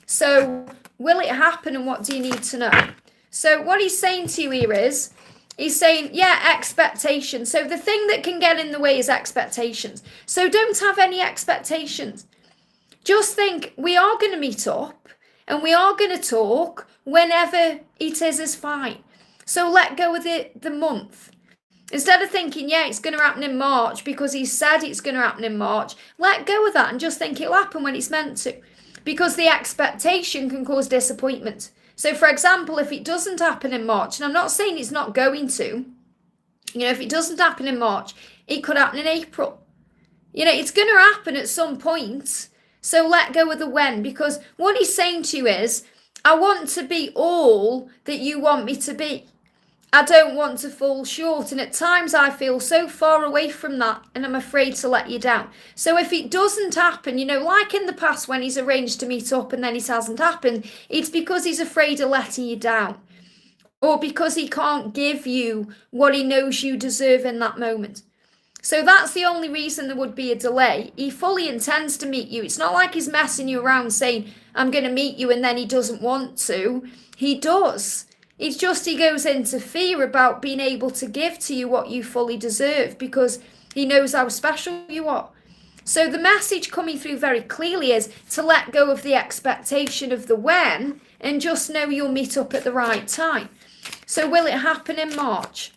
So will it happen, and what do you need to know? So what he's saying to you here is, he's saying, yeah, expectations. So the thing that can get in the way is expectations. So don't have any expectations. Just think, we are going to meet up and we are going to talk whenever it is fine. So let go of the month. Instead of thinking, yeah, it's going to happen in March because he said it's going to happen in March, let go of that and just think it'll happen when it's meant to. Because the expectation can cause disappointment. So, for example, if it doesn't happen in March, and I'm not saying it's not going to, if it doesn't happen in March, it could happen in April. It's going to happen at some point. So let go of the when, because what he's saying to you is, I want to be all that you want me to be. I don't want to fall short, and at times I feel so far away from that, and I'm afraid to let you down. So if it doesn't happen, like in the past when he's arranged to meet up and then it hasn't happened, it's because he's afraid of letting you down, or because he can't give you what he knows you deserve in that moment. So that's the only reason there would be a delay. He fully intends to meet you. It's not like he's messing you around saying, I'm going to meet you, and then he doesn't want to. He does. It's just he goes into fear about being able to give to you what you fully deserve, because he knows how special you are. So the message coming through very clearly is to let go of the expectation of the when and just know you'll meet up at the right time. So will it happen in March?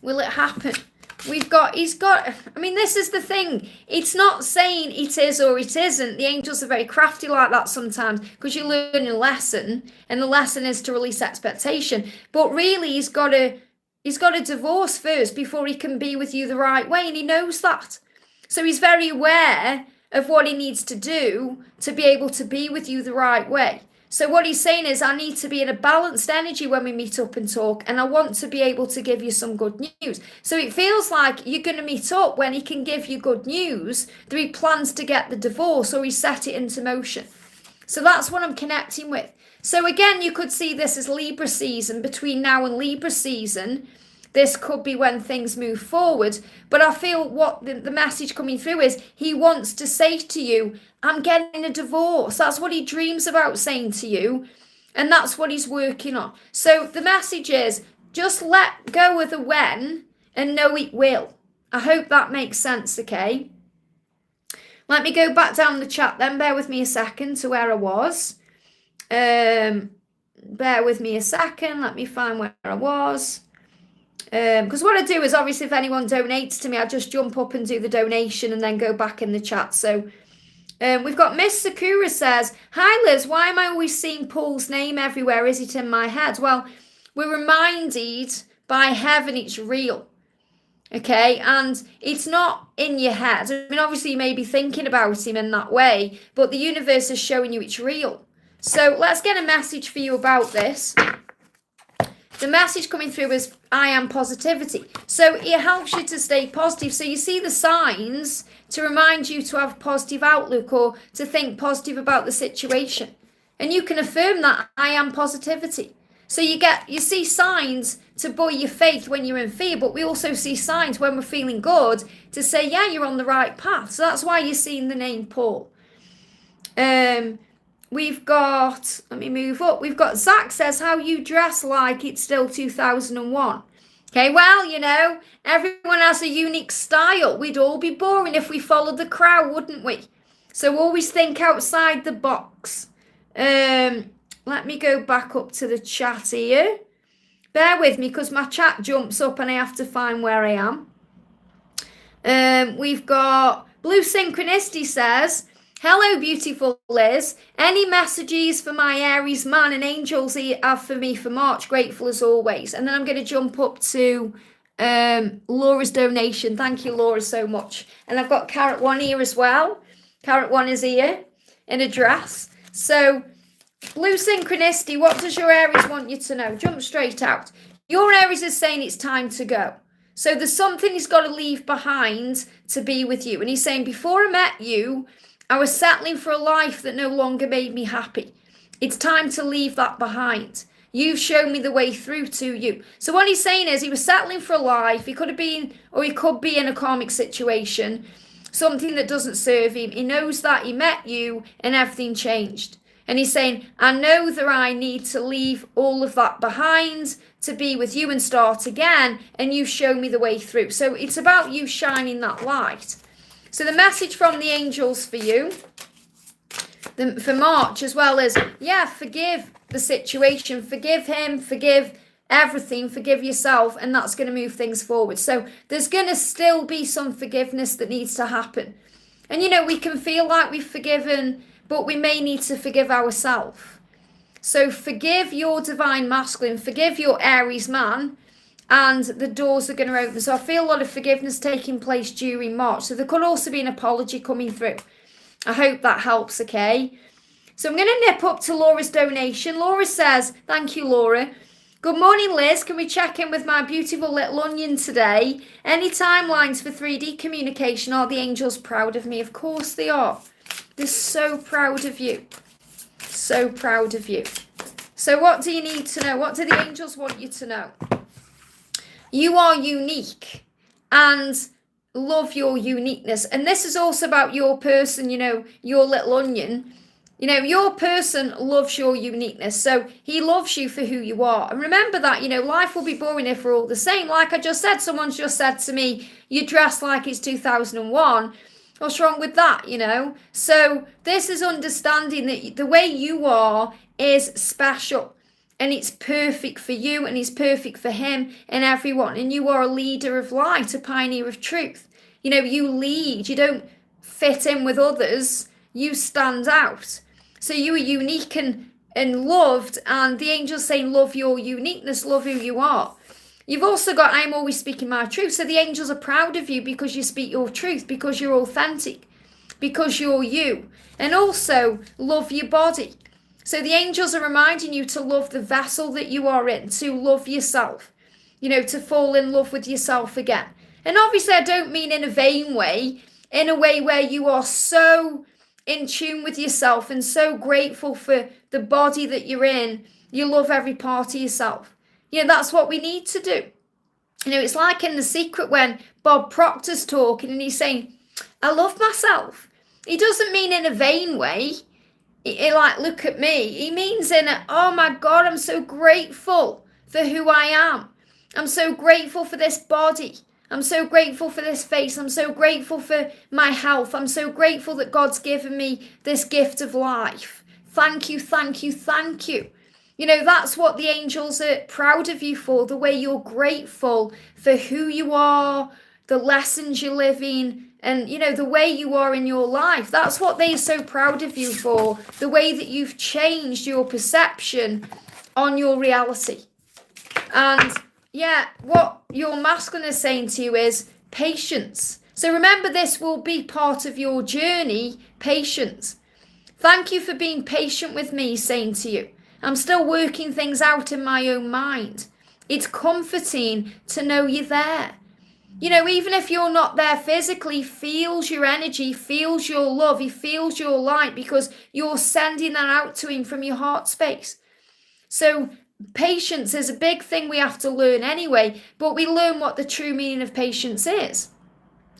Will it happen? This is the thing. It's not saying it is or it isn't. The angels are very crafty like that sometimes, because you're learning a lesson, and the lesson is to release expectation. But really, he's got to divorce first before he can be with you the right way, and he knows that. So he's very aware of what he needs to do to be able to be with you the right way. So what he's saying is, I need to be in a balanced energy when we meet up and talk, and I want to be able to give you some good news. So it feels like you're going to meet up when he can give you good news that he plans to get the divorce, or he set it into motion. So that's what I'm connecting with. So again, you could see this as Libra season. Between now and Libra season, this could be when things move forward. But I feel what the message coming through is, he wants to say to you, I'm getting a divorce. That's what he dreams about saying to you. And that's what he's working on. So the message is, just let go of the when and know it will. I hope that makes sense, okay? Let me go back down the chat then. Bear with me a second to where I was. Bear with me a second. Let me find where I was. Because what I do is, obviously, if anyone donates to me, I just jump up and do the donation and then go back in the chat. So we've got Miss Sakura says, hi Liz, why am I always seeing Paul's name everywhere? Is it in my head? Well, we're reminded by heaven it's real. Okay, and it's not in your head. I mean, obviously you may be thinking about him in that way, but the universe is showing you it's real. So let's get a message for you about this. The message coming through is, I am positivity. So it helps you to stay positive. So you see the signs to remind you to have a positive outlook, or to think positive about the situation. And you can affirm that, I am positivity. So you see signs to buoy your faith when you're in fear, but we also see signs when we're feeling good to say, yeah, you're on the right path. So that's why you're seeing the name Paul. We've got, let me move up. We've got Zach says, how you dress like it's still 2001. Okay, well, everyone has a unique style. We'd all be boring if we followed the crowd, wouldn't we? So always think outside the box. Let me go back up to the chat here. Bear with me, because my chat jumps up and I have to find where I am. We've got Blue Synchronicity says, hello, beautiful Liz. Any messages for my Aries man and angels have for me for March? Grateful as always. And then I'm going to jump up to Laura's donation. Thank you, Laura, so much. And I've got Carrot One here as well. Carrot One is here in a dress. So, Blue Synchronicity, what does your Aries want you to know? Jump straight out. Your Aries is saying it's time to go. So there's something he's got to leave behind to be with you. And he's saying, before I met you, I was settling for a life that no longer made me happy. It's time to leave that behind. You've shown me the way through to you. So what he's saying is he was settling for a life. He could have been, or he could be in a karmic situation, something that doesn't serve him. He knows that he met you and everything changed. And he's saying, I know that I need to leave all of that behind to be with you and start again. And you've shown me the way through. So it's about you shining that light. So the message from the angels for you, for March, as well as, forgive the situation, forgive him, forgive everything, forgive yourself, and that's going to move things forward. So there's going to still be some forgiveness that needs to happen. And, we can feel like we've forgiven, but we may need to forgive ourselves. So forgive your divine masculine, forgive your Aries man, and the doors are going to open. So I feel a lot of forgiveness taking place during March. So there could also be an apology coming through. I hope that helps, okay? So I'm going to nip up to Laura's donation. Laura says, thank you, Laura. Good morning, Liz. Can we check in with my beautiful little onion today? Any timelines for 3D communication? Are the angels proud of me? Of course they are. They're so proud of you. So proud of you. So what do you need to know? What do the angels want you to know? You are unique and love your uniqueness. And this is also about your person, your little onion. Your person loves your uniqueness. So he loves you for who you are. And remember that, life will be boring if we're all the same. Like I just said, someone's just said to me, you dress like it's 2001. What's wrong with that, So this is understanding that the way you are is special. And it's perfect for you, and it's perfect for him and everyone. And you are a leader of light, a pioneer of truth. You lead. You don't fit in with others. You stand out. So you are unique and loved. And the angels saying, love your uniqueness, love who you are. You've also got, I am always speaking my truth. So the angels are proud of you because you speak your truth, because you're authentic, because you're you. And also love your body. So the angels are reminding you to love the vessel that you are in, to love yourself, to fall in love with yourself again. And obviously I don't mean in a vain way, in a way where you are so in tune with yourself and so grateful for the body that you're in. You love every part of yourself. That's what we need to do. It's like in The Secret when Bob Proctor's talking and he's saying, I love myself. He doesn't mean in a vain way. Like, look at me. He means in a, oh my God, I'm so grateful for who I am. I'm so grateful for this body. I'm so grateful for this face. I'm so grateful for my health. I'm so grateful that God's given me this gift of life. Thank you, thank you, thank you. That's what the angels are proud of you for, the way you're grateful for who you are, the lessons you're living, and, the way you are in your life. That's what they're so proud of you for, the way that you've changed your perception on your reality. And, what your masculine is saying to you is patience. So remember, this will be part of your journey, patience. Thank you for being patient with me, saying to you. I'm still working things out in my own mind. It's comforting to know you're there. Even if you're not there physically, he feels your energy, feels your love, he feels your light because you're sending that out to him from your heart space. So patience is a big thing we have to learn anyway, but we learn what the true meaning of patience is.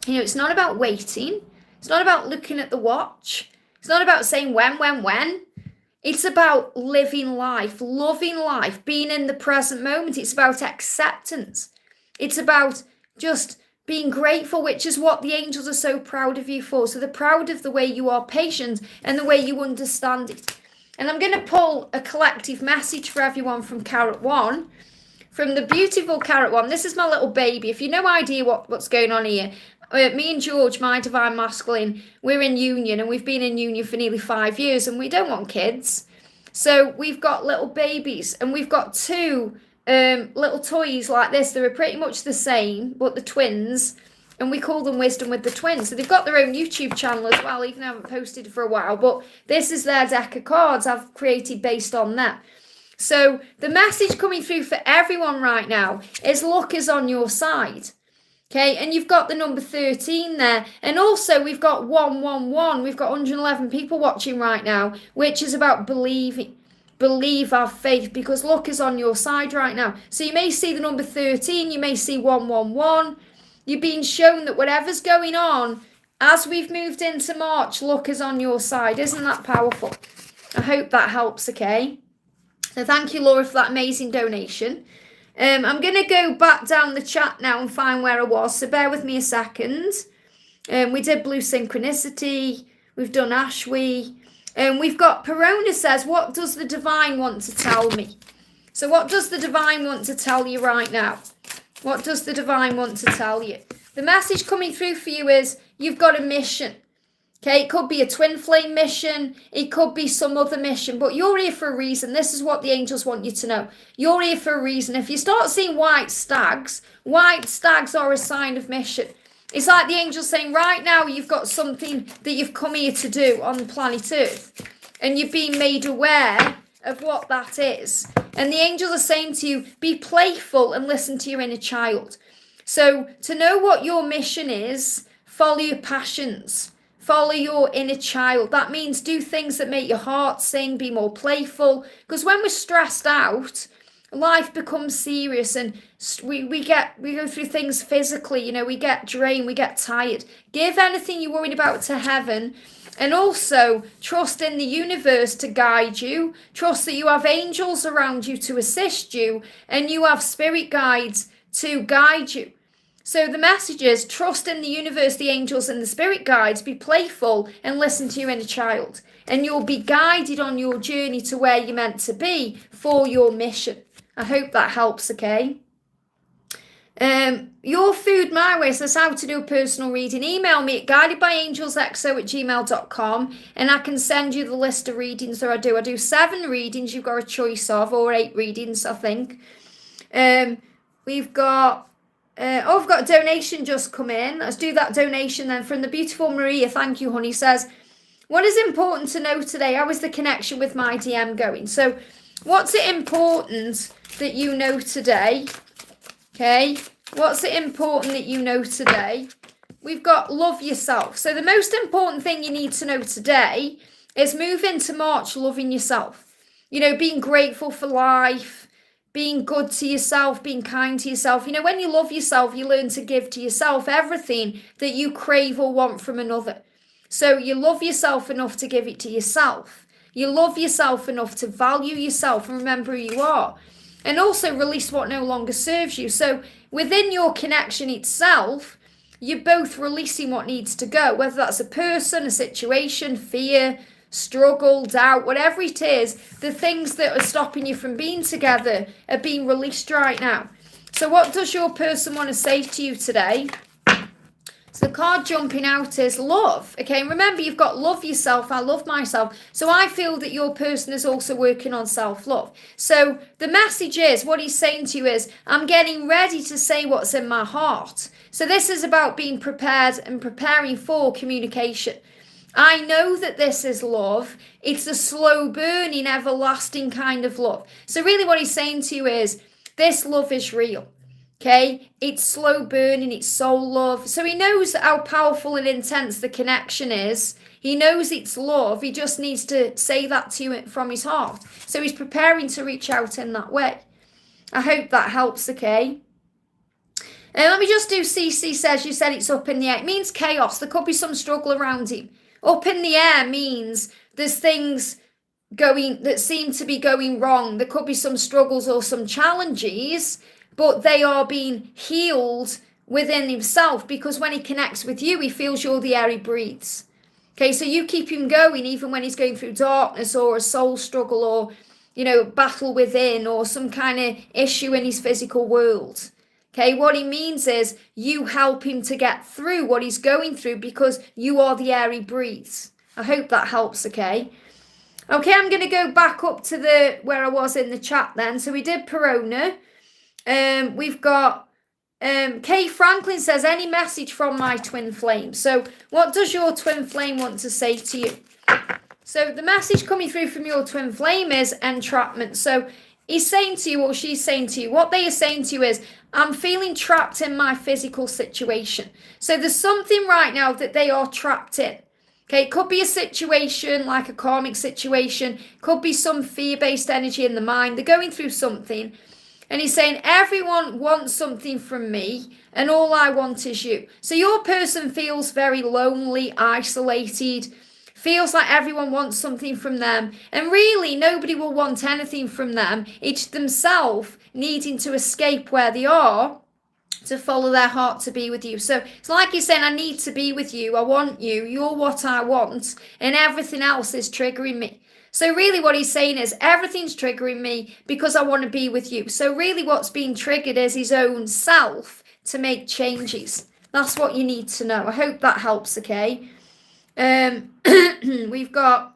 It's not about waiting. It's not about looking at the watch. It's not about saying when. It's about living life, loving life, being in the present moment. It's about acceptance. It's about just being grateful, which is what the angels are so proud of you for. So they're proud of the way you are patient and the way you understand it. And I'm going to pull a collective message for everyone from Carrot One, from the beautiful Carrot One. This is my little baby. If you have no idea what's going on here, me and George, my divine masculine, we're in union and we've been in union for nearly 5 years and we don't want kids. So we've got little babies and we've got two little toys like this. They're pretty much the same, but the twins, and we call them Wisdom with the Twins. So they've got their own YouTube channel as well, even though I haven't posted for a while, but this is their deck of cards I've created based on that. So the message coming through for everyone right now is luck is on your side. Okay, and you've got the number 13 there. And also we've got 111. We've got 111 people watching right now, which is about believing. Believe our faith, because luck is on your side right now. So you may see the number 13, you may see 111. You're being shown that whatever's going on, as we've moved into March, luck is on your side. Isn't that powerful? I hope that helps, okay? So thank you, Laura, for that amazing donation. I'm going to go back down the chat now and find where I was, so bear with me a second. We did Blue Synchronicity. We've done Ashwi. We've got Perona says, what does the divine want to tell me? So what does the divine want to tell you right now? What does the divine want to tell you? The message coming through for you is you've got a mission. Okay, it could be a twin flame mission. It could be some other mission, but you're here for a reason. This is what the angels want you to know. You're here for a reason. If you start seeing white stags are a sign of mission. It's like the angels saying, right now you've got something that you've come here to do on the planet Earth. And you've been made aware of what that is. And the angels are saying to you, be playful and listen to your inner child. So to know what your mission is, follow your passions. Follow your inner child. That means do things that make your heart sing, be more playful. Because when we're stressed out, life becomes serious and we go through things physically, you know, we get drained, we get tired. Give anything you're worried about to heaven, and also trust in the universe to guide you. Trust that you have angels around you to assist you, and you have spirit guides to guide you. So the message is trust in the universe, the angels and the spirit guides, be playful and listen to your inner child, and you'll be guided on your journey to where you're meant to be for your mission. I hope that helps, okay? Your Food My Way says how to do a personal reading. Email me at guidedbyangelsxo@gmail.com and I can send you the list of readings that I do. I do 7 readings you've got a choice of, or 8 readings, I think. We've got I've got a donation just come in. Let's do that donation then from the beautiful Maria. Thank you, honey. Says, what is important to know today? How is the connection with my DM going? So what's it important that you know today? Okay. What's it important that you know today? We've got love yourself. So the most important thing you need to know today is move into March loving yourself. You know, being grateful for life, being good to yourself, being kind to yourself. You know, when you love yourself, you learn to give to yourself everything that you crave or want from another. So you love yourself enough to give it to yourself. You love yourself enough to value yourself and remember who you are. And also release what no longer serves you. So within your connection itself, you're both releasing what needs to go, whether that's a person, a situation, fear, struggle, doubt, whatever it is. The things that are stopping you from being together are being released right now. So what does your person want to say to you today? So the card jumping out is love. Okay, and remember, you've got love yourself, I love myself. So I feel that your person is also working on self-love. So the message is, what he's saying to you is, I'm getting ready to say what's in my heart. So this is about being prepared and preparing for communication. I know that this is love. It's a slow burning, everlasting kind of love. So really what he's saying to you is, this love is real. Okay, it's slow burning, it's soul love. So he knows how powerful and intense the connection is. He knows it's love. He just needs to say that to you from his heart. So he's preparing to reach out in that way. I hope that helps, okay? Let me just do CC says, you said it's up in the air. It means chaos. There could be some struggle around him. Up in the air means there's things going that seem to be going wrong. There could be some struggles or some challenges, but they are being healed within himself, because when he connects with you, he feels you're the air he breathes. Okay, so you keep him going even when he's going through darkness or a soul struggle or, you know, battle within or some kind of issue in his physical world. Okay, what he means is you help him to get through what he's going through because you are the air he breathes. I hope that helps, okay? Okay, I'm going to go back up to where I was in the chat then. So we did Perona. We've got Kay Franklin says, any message from my twin flame? So what does your twin flame want to say to you? So the message coming through from your twin flame is entrapment. So he's saying to you, or she's saying to you, what they are saying to you is, I'm feeling trapped in my physical situation. So there's something right now that they are trapped in. Okay, it could be a situation like a karmic situation, could be some fear-based energy in the mind. They're going through something, and he's saying, everyone wants something from me, and all I want is you. So your person feels very lonely, isolated, feels like everyone wants something from them, and really nobody will want anything from them. It's themselves needing to escape where they are to follow their heart to be with you. So it's like you're saying, I need to be with you, I want you, you're what I want, and everything else is triggering me. So really what he's saying is, everything's triggering me because I want to be with you. So really what's being triggered is his own self to make changes. That's what you need to know. I hope that helps, okay? We've got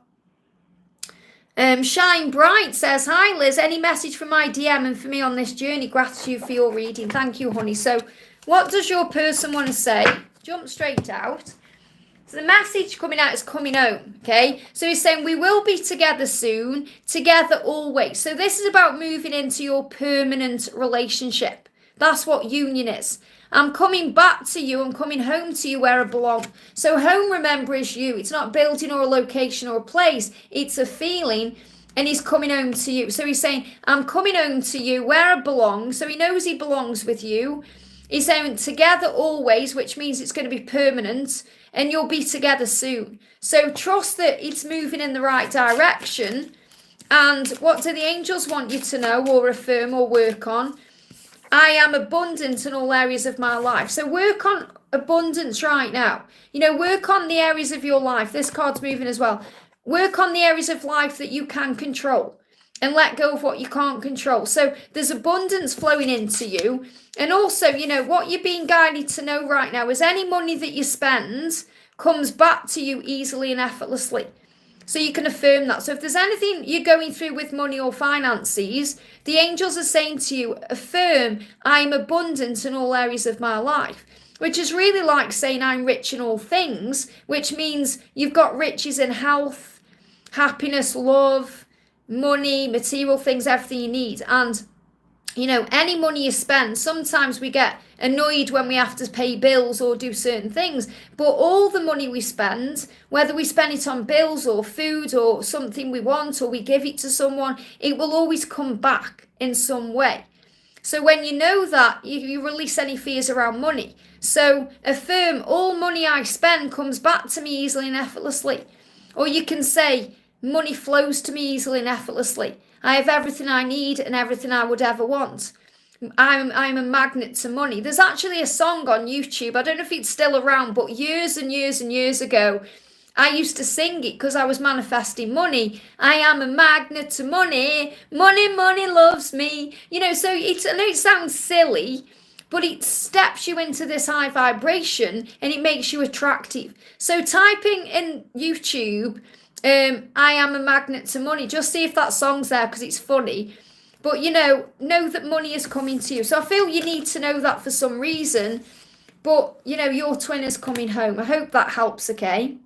Shine Bright says, hi Liz, any message for my DM and for me on this journey? Gratitude for your reading. Thank you, honey. So what does your person want to say? Jump straight out. So the message coming out is coming home, okay? So he's saying, we will be together soon, together always. So this is about moving into your permanent relationship. That's what union is. I'm coming back to you. I'm coming home to you where I belong. So home, remember, is you. It's not a building or a location or a place. It's a feeling, and he's coming home to you. So he's saying, I'm coming home to you where I belong. So he knows he belongs with you. He's saying together always, which means it's going to be permanent, and you'll be together soon. So trust that it's moving in the right direction. And what do the angels want you to know or affirm or work on? I am abundant in all areas of my life. So work on abundance right now. You know, work on the areas of your life. This card's moving as well. Work on the areas of life that you can control and let go of what you can't control. So there's abundance flowing into you. And also, you know, what you're being guided to know right now is any money that you spend comes back to you easily and effortlessly. So you can affirm that. So if there's anything you're going through with money or finances, the angels are saying to you, affirm, I'm abundant in all areas of my life. Which is really like saying I'm rich in all things, which means you've got riches in health, happiness, love, money, material things, everything you need. And, you know, any money you spend, sometimes we get annoyed when we have to pay bills or do certain things, but all the money we spend, whether we spend it on bills or food or something we want or we give it to someone, it will always come back in some way. So when you know that, you release any fears around money. So affirm, all money I spend comes back to me easily and effortlessly. Or you can say, money flows to me easily and effortlessly. I have everything I need and everything I would ever want. I'm a magnet to money. There's actually a song on YouTube. I don't know if it's still around, but years and years and years ago, I used to sing it because I was manifesting money. I am a magnet to money. Money, money loves me. You know, so I know it sounds silly, but it steps you into this high vibration and it makes you attractive. So typing in YouTube, I am a magnet to money. Just see if that song's there because it's funny. But, you know that money is coming to you. So I feel you need to know that for some reason. But, you know, your twin is coming home. I hope that helps, okay?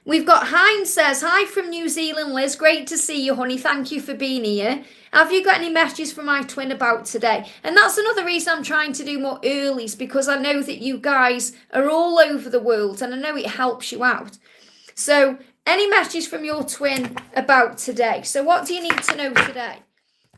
We've got Hind says, hi from New Zealand, Liz. Great to see you, honey. Thank you for being here. Have you got any messages for my twin about today? And that's another reason I'm trying to do more earlies, because I know that you guys are all over the world and I know it helps you out. So any messages from your twin about today? So what do you need to know today?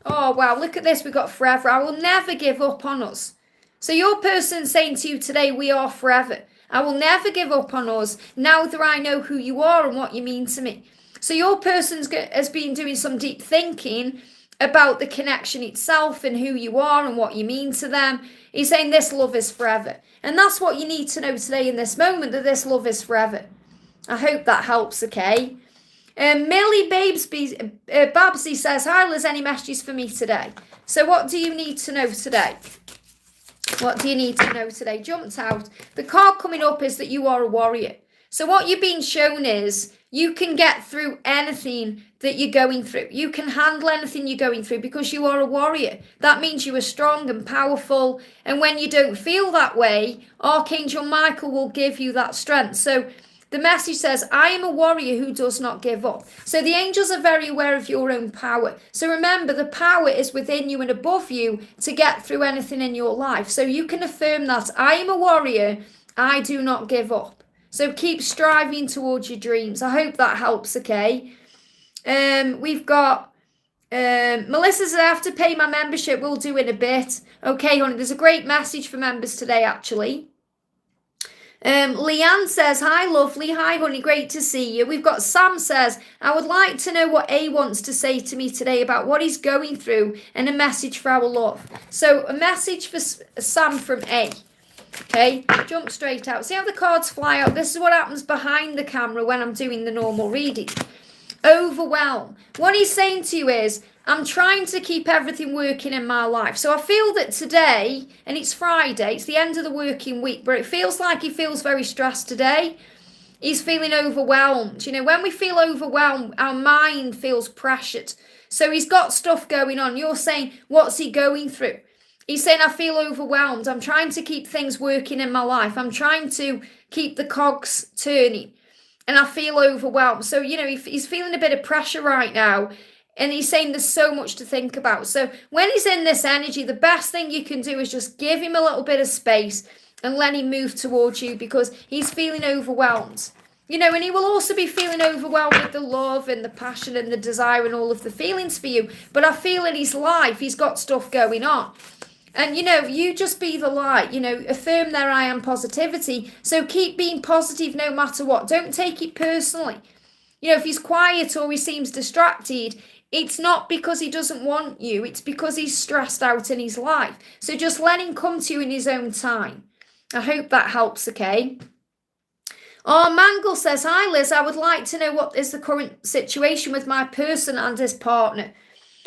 Oh, wow, look at this. We've got forever. I will never give up on us. So your person's saying to you today, we are forever. I will never give up on us now that I know who you are and what you mean to me. So your person has been doing some deep thinking about the connection itself and who you are and what you mean to them. He's saying this love is forever. And that's what you need to know today in this moment, that this love is forever. I hope that helps, okay? Millie Babsy says, hi Liz, any messages for me today? So what do you need to know today? What do you need to know today? Jumped out. The card coming up is that you are a warrior. So what you're being shown is you can get through anything that you're going through. You can handle anything you're going through because you are a warrior. That means you are strong and powerful. And when you don't feel that way, Archangel Michael will give you that strength. So The message says, I am a warrior who does not give up. So the angels are very aware of your own power. So remember, the power is within you and above you to get through anything in your life. So you can affirm that I am a warrior, I do not give up. So keep striving towards your dreams. I hope that helps, okay? We've got Melissa says, I have to pay my membership. We'll do in a bit. Okay, honey, there's a great message for members today, actually. Leanne says, hi, lovely. Hi, honey. Great to see you. We've got Sam says, I would like to know what A wants to say to me today about what he's going through and a message for our love. So a message for Sam from A. Okay, jump straight out. See how the cards fly out? This is what happens behind the camera when I'm doing the normal reading. Overwhelm. What he's saying to you is, I'm trying to keep everything working in my life. So I feel that today, and it's Friday, it's the end of the working week, but it feels like he feels very stressed today. He's feeling overwhelmed. You know, when we feel overwhelmed, our mind feels pressured. So he's got stuff going on. You're saying, what's he going through? He's saying, I feel overwhelmed. I'm trying to keep things working in my life. I'm trying to keep the cogs turning. And I feel overwhelmed. So, you know, he's feeling a bit of pressure right now. And he's saying there's so much to think about. So when he's in this energy, the best thing you can do is just give him a little bit of space and let him move towards you because he's feeling overwhelmed. You know, and he will also be feeling overwhelmed with the love and the passion and the desire and all of the feelings for you. But I feel in his life, he's got stuff going on. And, you know, you just be the light, you know, affirm their I am positivity. So keep being positive no matter what. Don't take it personally. You know, if he's quiet or he seems distracted, it's not because he doesn't want you. It's because he's stressed out in his life. So just let him come to you in his own time. I hope that helps, okay? Oh, Mangle says, hi, Liz. I would like to know what is the current situation with my person and his partner.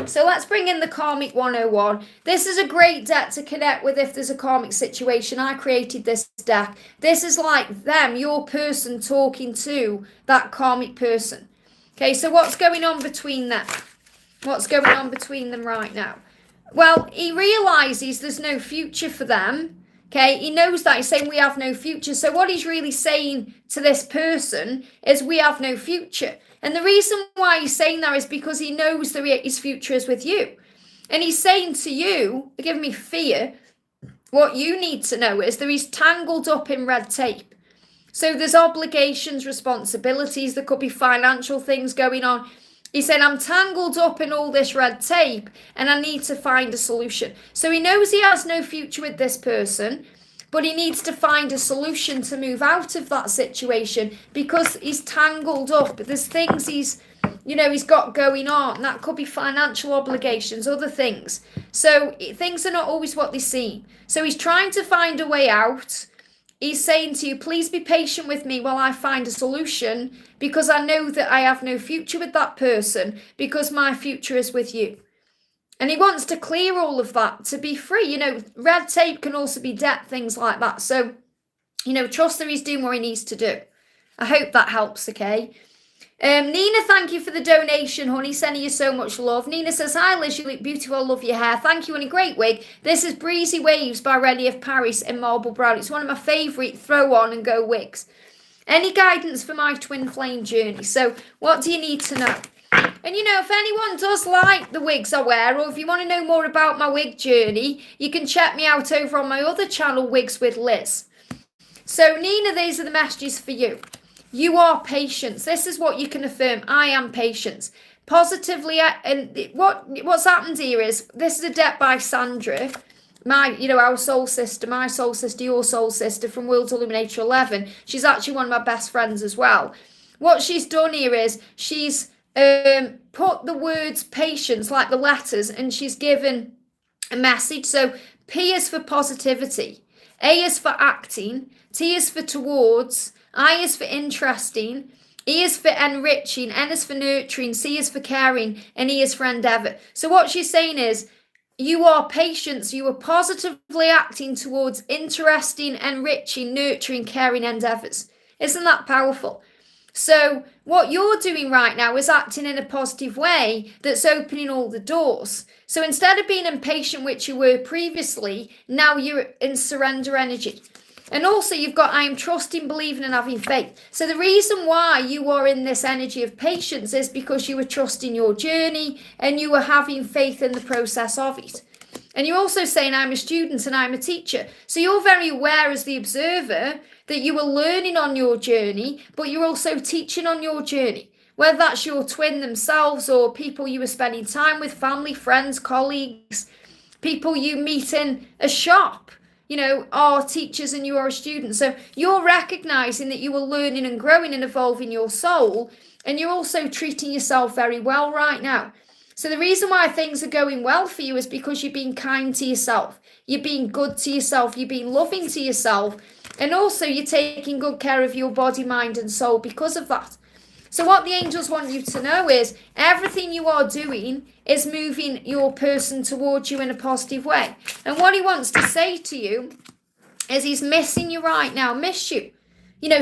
So let's bring in the Karmic 101. This is a great deck to connect with if there's a karmic situation. I created this deck. This is like them, your person talking to that karmic person. Okay, so what's going on between them? What's going on between them right now? Well, he realizes there's no future for them. Okay, he knows that. He's saying we have no future. So what he's really saying to this person is we have no future. And the reason why he's saying that is because he knows that his future is with you. And he's saying to you, give me fear, what you need to know is that he's tangled up in red tape. So there's obligations, responsibilities, there could be financial things going on. He said, I'm tangled up in all this red tape and I need to find a solution. So he knows he has no future with this person, but he needs to find a solution to move out of that situation because he's tangled up. There's things he's got going on. And that could be financial obligations, other things. So things are not always what they seem. So he's trying to find a way out. He's saying to you, please be patient with me while I find a solution because I know that I have no future with that person because my future is with you. And he wants to clear all of that to be free. You know, red tape can also be debt, things like that. So, you know, trust that he's doing what he needs to do. I hope that helps, okay? Nina, thank you for the donation, honey. Sending you so much love. Nina says, hi, Liz, you look beautiful. I love your hair. Thank you, and a great wig. This is Breezy Waves by Rennie of Paris in Marble Brown. It's one of my favourite throw on and go wigs. Any guidance for my twin flame journey? So what do you need to know? And, you know, if anyone does like the wigs I wear, or if you want to know more about my wig journey, you can check me out over on my other channel, Wigs with Liz. So, Nina, these are the messages for you. You are patience. This is what you can affirm. I am patience. Positively, and what's happened here is, this is a deck by Sandra, our soul sister, my soul sister, your soul sister from World Illuminator 11. She's actually one of my best friends as well. What she's done here is, she's put the words patience, like the letters, and she's given a message. So P is for positivity, A is for acting, T is for towards, I is for interesting, E is for enriching, N is for nurturing, C is for caring, and E is for endeavour. So what she's saying is, you are patience, you are positively acting towards interesting, enriching, nurturing, caring endeavours. Isn't that powerful? So what you're doing right now is acting in a positive way that's opening all the doors. So instead of being impatient, which you were previously, now you're in surrender energy. And also you've got, I am trusting, believing and having faith. So the reason why you are in this energy of patience is because you were trusting your journey and you were having faith in the process of it. And you're also saying, I'm a student and I'm a teacher. So you're very aware as the observer that you are learning on your journey, but you're also teaching on your journey. Whether that's your twin themselves or people you were spending time with, family, friends, colleagues, people you meet in a shop, are teachers and you are a student. So you're recognizing that you are learning and growing and evolving your soul, and you're also treating yourself very well right now. So the reason why things are going well for you is because you're being kind to yourself. You're being good to yourself. You're being loving to yourself. And also you're taking good care of your body, mind and soul because of that. So what the angels want you to know is everything you are doing is moving your person towards you in a positive way. And what he wants to say to you is he's missing you right now, miss you.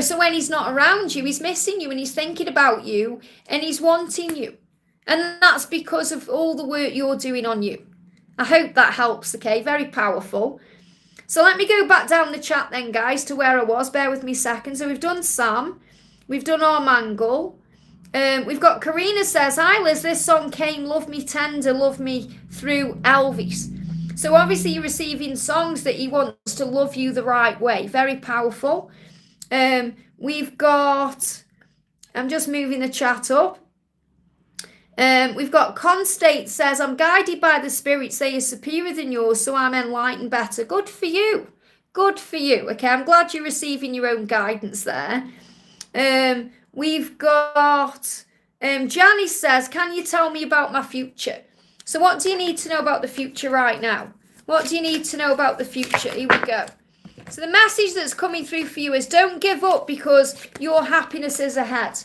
So when he's not around you, he's missing you and he's thinking about you and he's wanting you. And that's because of all the work you're doing on you. I hope that helps, okay? Very powerful. So let me go back down the chat then, guys, to where I was. Bear with me a second. So we've done Sam. We've done Armangle. We've got Karina says, hi Liz, this song came, love me tender, love me through Elvis. So obviously you're receiving songs that he wants to love you the right way. Very powerful. We've got, I'm just moving the chat up. We've got Constate says, I'm guided by the spirits, they are superior than yours, so I'm enlightened better. Good for you. Good for you. Okay, I'm glad you're receiving your own guidance there. We've got Janice says, can you tell me about my future? So what do you need to know about the future right now? What do you need to know about the future? Here we go. So the message that's coming through for you is don't give up because your happiness is ahead.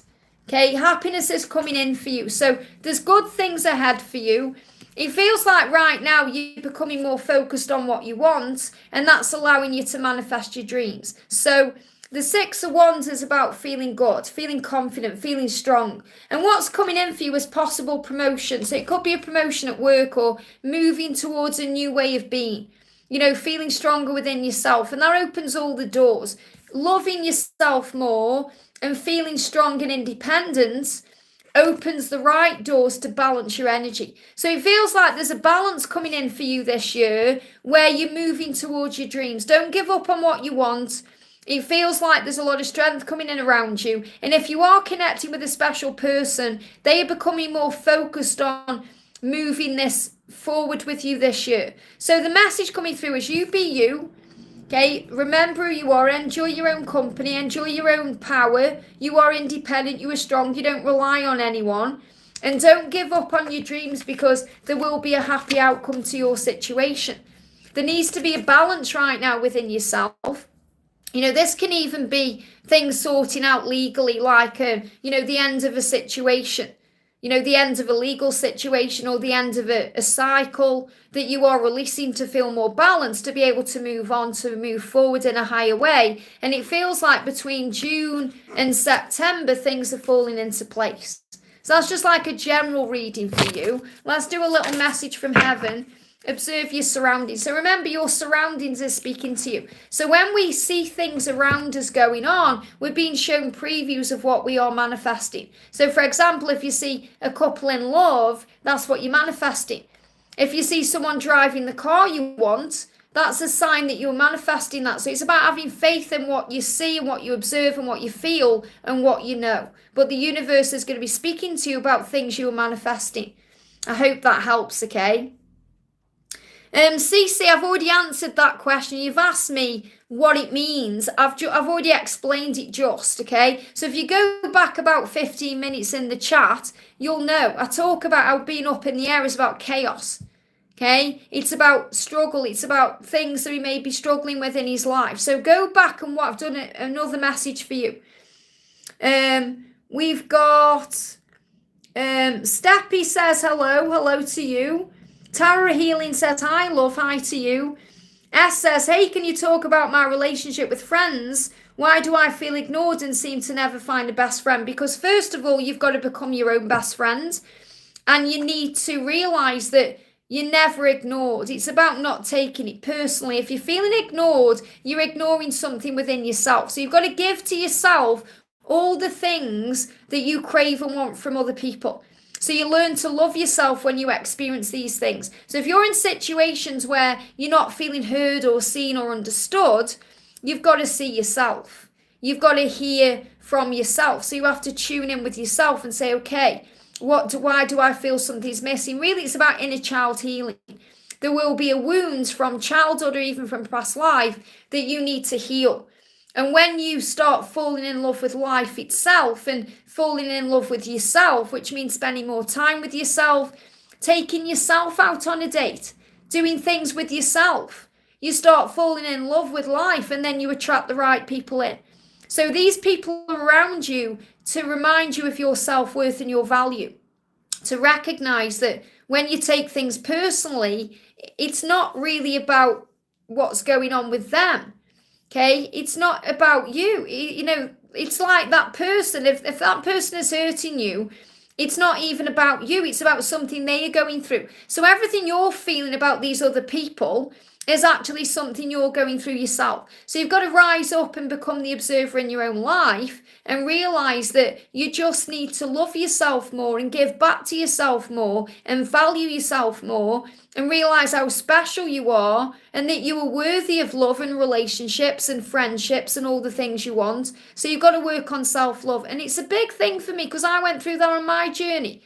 Okay, happiness is coming in for you. So there's good things ahead for you. It feels like right now you're becoming more focused on what you want, and that's allowing you to manifest your dreams. So the 6 of Wands is about feeling good, feeling confident, feeling strong. And what's coming in for you is possible promotion. So it could be a promotion at work or moving towards a new way of being. Feeling stronger within yourself. And that opens all the doors. Loving yourself more and feeling strong and independent opens the right doors to balance your energy. So it feels like there's a balance coming in for you this year where you're moving towards your dreams. Don't give up on what you want. It feels like there's a lot of strength coming in around you. And if you are connecting with a special person, they are becoming more focused on moving this forward with you this year. So the message coming through is you be you. Okay, remember who you are, enjoy your own company, enjoy your own power. You are independent, you are strong, you don't rely on anyone. And don't give up on your dreams because there will be a happy outcome to your situation. There needs to be a balance right now within yourself. This can even be things sorting out legally, like, the end of a situation. The end of a legal situation or the end of a cycle that you are releasing to feel more balanced, to be able to move on, to move forward in a higher way. And it feels like between June and September, things are falling into place. So that's just like a general reading for you. Let's do a little message from heaven. Observe your surroundings. So remember, your surroundings are speaking to you. So when we see things around us going on, we're being shown previews of what we are manifesting. So for example, if you see a couple in love, that's what you're manifesting. If you see someone driving the car you want, that's a sign that you're manifesting that. So it's about having faith in what you see and what you observe and what you feel and what you know. But the universe is going to be speaking to you about things you're manifesting. I hope that helps, okay? Cece, I've already answered that question. You've asked me what it means. I've already explained it just, okay? So if you go back about 15 minutes in the chat, you'll know. I talk about how being up in the air is about chaos, okay? It's about struggle. It's about things that he may be struggling with in his life. So go back and what I've done another message for you. We've got Steppy says hello to you. Tara Healing says, hi, love, hi to you. S says, hey, can you talk about my relationship with friends? Why do I feel ignored and seem to never find a best friend? Because first of all, you've got to become your own best friend. And you need to realise that You're never ignored. It's about not taking it personally. If you're feeling ignored, you're ignoring something within yourself. So you've got to give to yourself all the things that you crave and want from other people. So you learn to love yourself when you experience these things. So if you're in situations where you're not feeling heard or seen or understood, you've got to see yourself. You've got to hear from yourself. So you have to tune in with yourself and say, okay, why do I feel something's missing? Really, it's about inner child healing. There will be a wound from childhood or even from past life that you need to heal. And when you start falling in love with life itself and falling in love with yourself, which means spending more time with yourself, taking yourself out on a date, doing things with yourself, you start falling in love with life, and then you attract the right people in. So these people around you to remind you of your self-worth and your value, to recognize that when you take things personally, it's not really about what's going on with them. Okay, it's not about you. You know, it's like that person, if that person is hurting you, it's not even about you, it's about something they are going through. So everything you're feeling about these other people is actually something you're going through yourself. So you've got to rise up and become the observer in your own life and realize that you just need to love yourself more and give back to yourself more and value yourself more and realize how special you are and that you are worthy of love and relationships and friendships and all the things you want. So you've got to work on self-love. And it's a big thing for me because I went through that on my journey.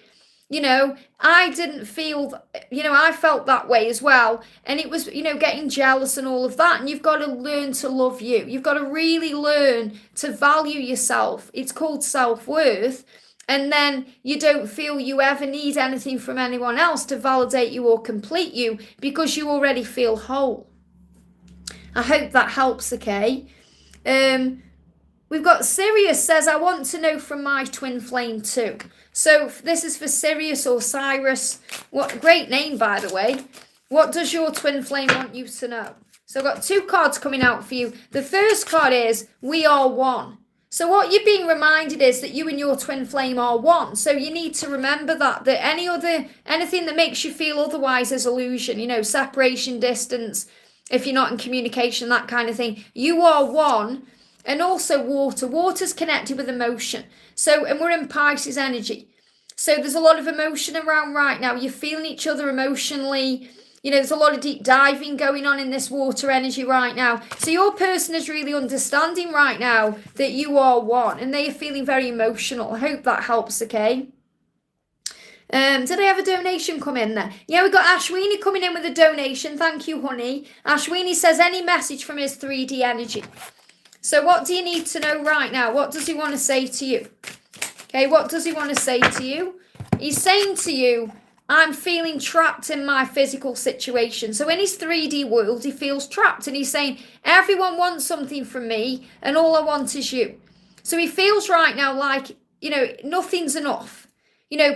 You know, I didn't feel, I felt that way as well. And it was, getting jealous and all of that. And you've got to learn to love you. You've got to really learn to value yourself. It's called self-worth. And then you don't feel you ever need anything from anyone else to validate you or complete you because you already feel whole. I hope that helps, okay? We've got Sirius says, I want to know from my twin flame too. So this is for Sirius or Cyrus. What great name, by the way. What does your twin flame want you to know? So I've got 2 cards coming out for you. The first card is, we are one. So what you're being reminded is that you and your twin flame are one. So you need to remember that anything that makes you feel otherwise is illusion, separation, distance, if you're not in communication, that kind of thing. You are one. And also water. Water's connected with emotion. So, and we're in Pisces energy. So there's a lot of emotion around right now. You're feeling each other emotionally. There's a lot of deep diving going on in this water energy right now. So your person is really understanding right now that you are one. And they are feeling very emotional. I hope that helps, okay? Did I have a donation come in there? Yeah, we got Ashwini coming in with a donation. Thank you, honey. Ashwini says, any message from his 3D energy. So what do you need to know right now? What does he want to say to you? Okay, what does he want to say to you? He's saying to you, I'm feeling trapped in my physical situation. So in his 3D world, he feels trapped. And he's saying, everyone wants something from me and all I want is you. So he feels right now like, nothing's enough.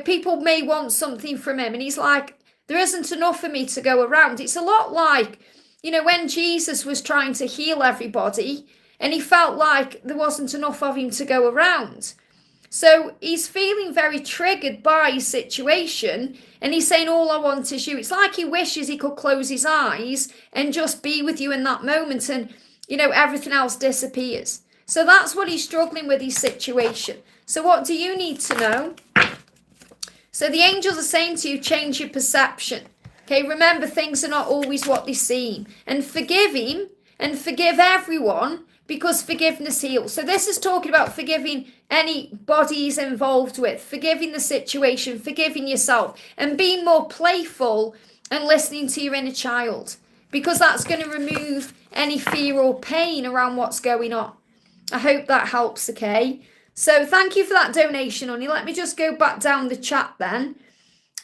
People may want something from him. And he's like, there isn't enough for me to go around. It's a lot like, when Jesus was trying to heal everybody, and he felt like there wasn't enough of him to go around. So he's feeling very triggered by his situation. And he's saying, all I want is you. It's like he wishes he could close his eyes and just be with you in that moment. And, everything else disappears. So that's what he's struggling with, his situation. So what do you need to know? So the angels are saying to you, change your perception. Okay, remember, things are not always what they seem. And forgive him and forgive everyone. Because forgiveness heals. So this is talking about forgiving anybody he's involved with, forgiving the situation, forgiving yourself, and being more playful and listening to your inner child. Because that's going to remove any fear or pain around what's going on. I hope that helps, okay? So thank you for that donation, honey. Let me just go back down the chat then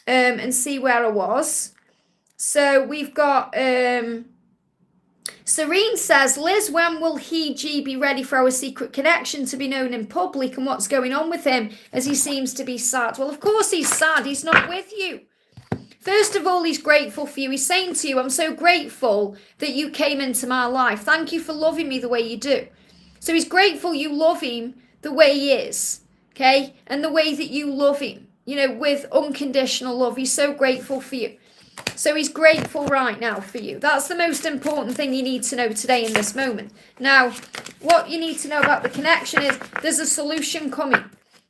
and see where I was. So we've got... Serene says, Liz, when will G be ready for our secret connection to be known in public, and what's going on with him as he seems to be sad? Well, of course he's sad. He's not with you. First of all, he's grateful for you. He's saying to you, I'm so grateful that you came into my life. Thank you for loving me the way you do. So he's grateful you love him the way he is, okay? And the way that you love him, with unconditional love. He's so grateful for you. So he's grateful right now for you. That's the most important thing you need to know today in this moment. Now, what you need to know about the connection is there's a solution coming.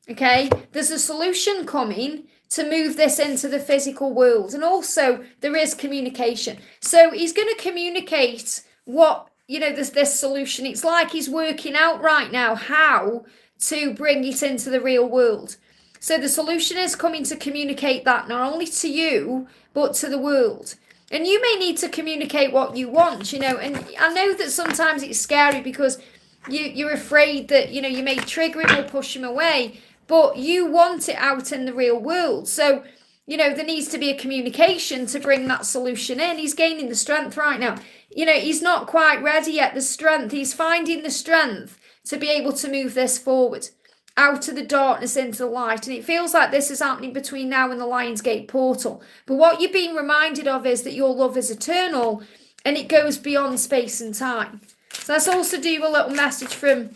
Okay? There's a solution coming to move this into the physical world. And also, there is communication. So he's going to communicate what, this solution. It's like he's working out right now how to bring it into the real world. So the solution is coming to communicate that not only to you, but to the world. And you may need to communicate what you want, and I know that sometimes it's scary because you're afraid that, you may trigger him or push him away, but you want it out in the real world. So, there needs to be a communication to bring that solution in. He's gaining the strength right now. He's not quite ready yet, the strength. He's finding the strength to be able to move this forward, out of the darkness into the light. And it feels like this is happening between now and the Lion's Gate portal. But what you're being reminded of is that your love is eternal and it goes beyond space and time. So let's also do a little message from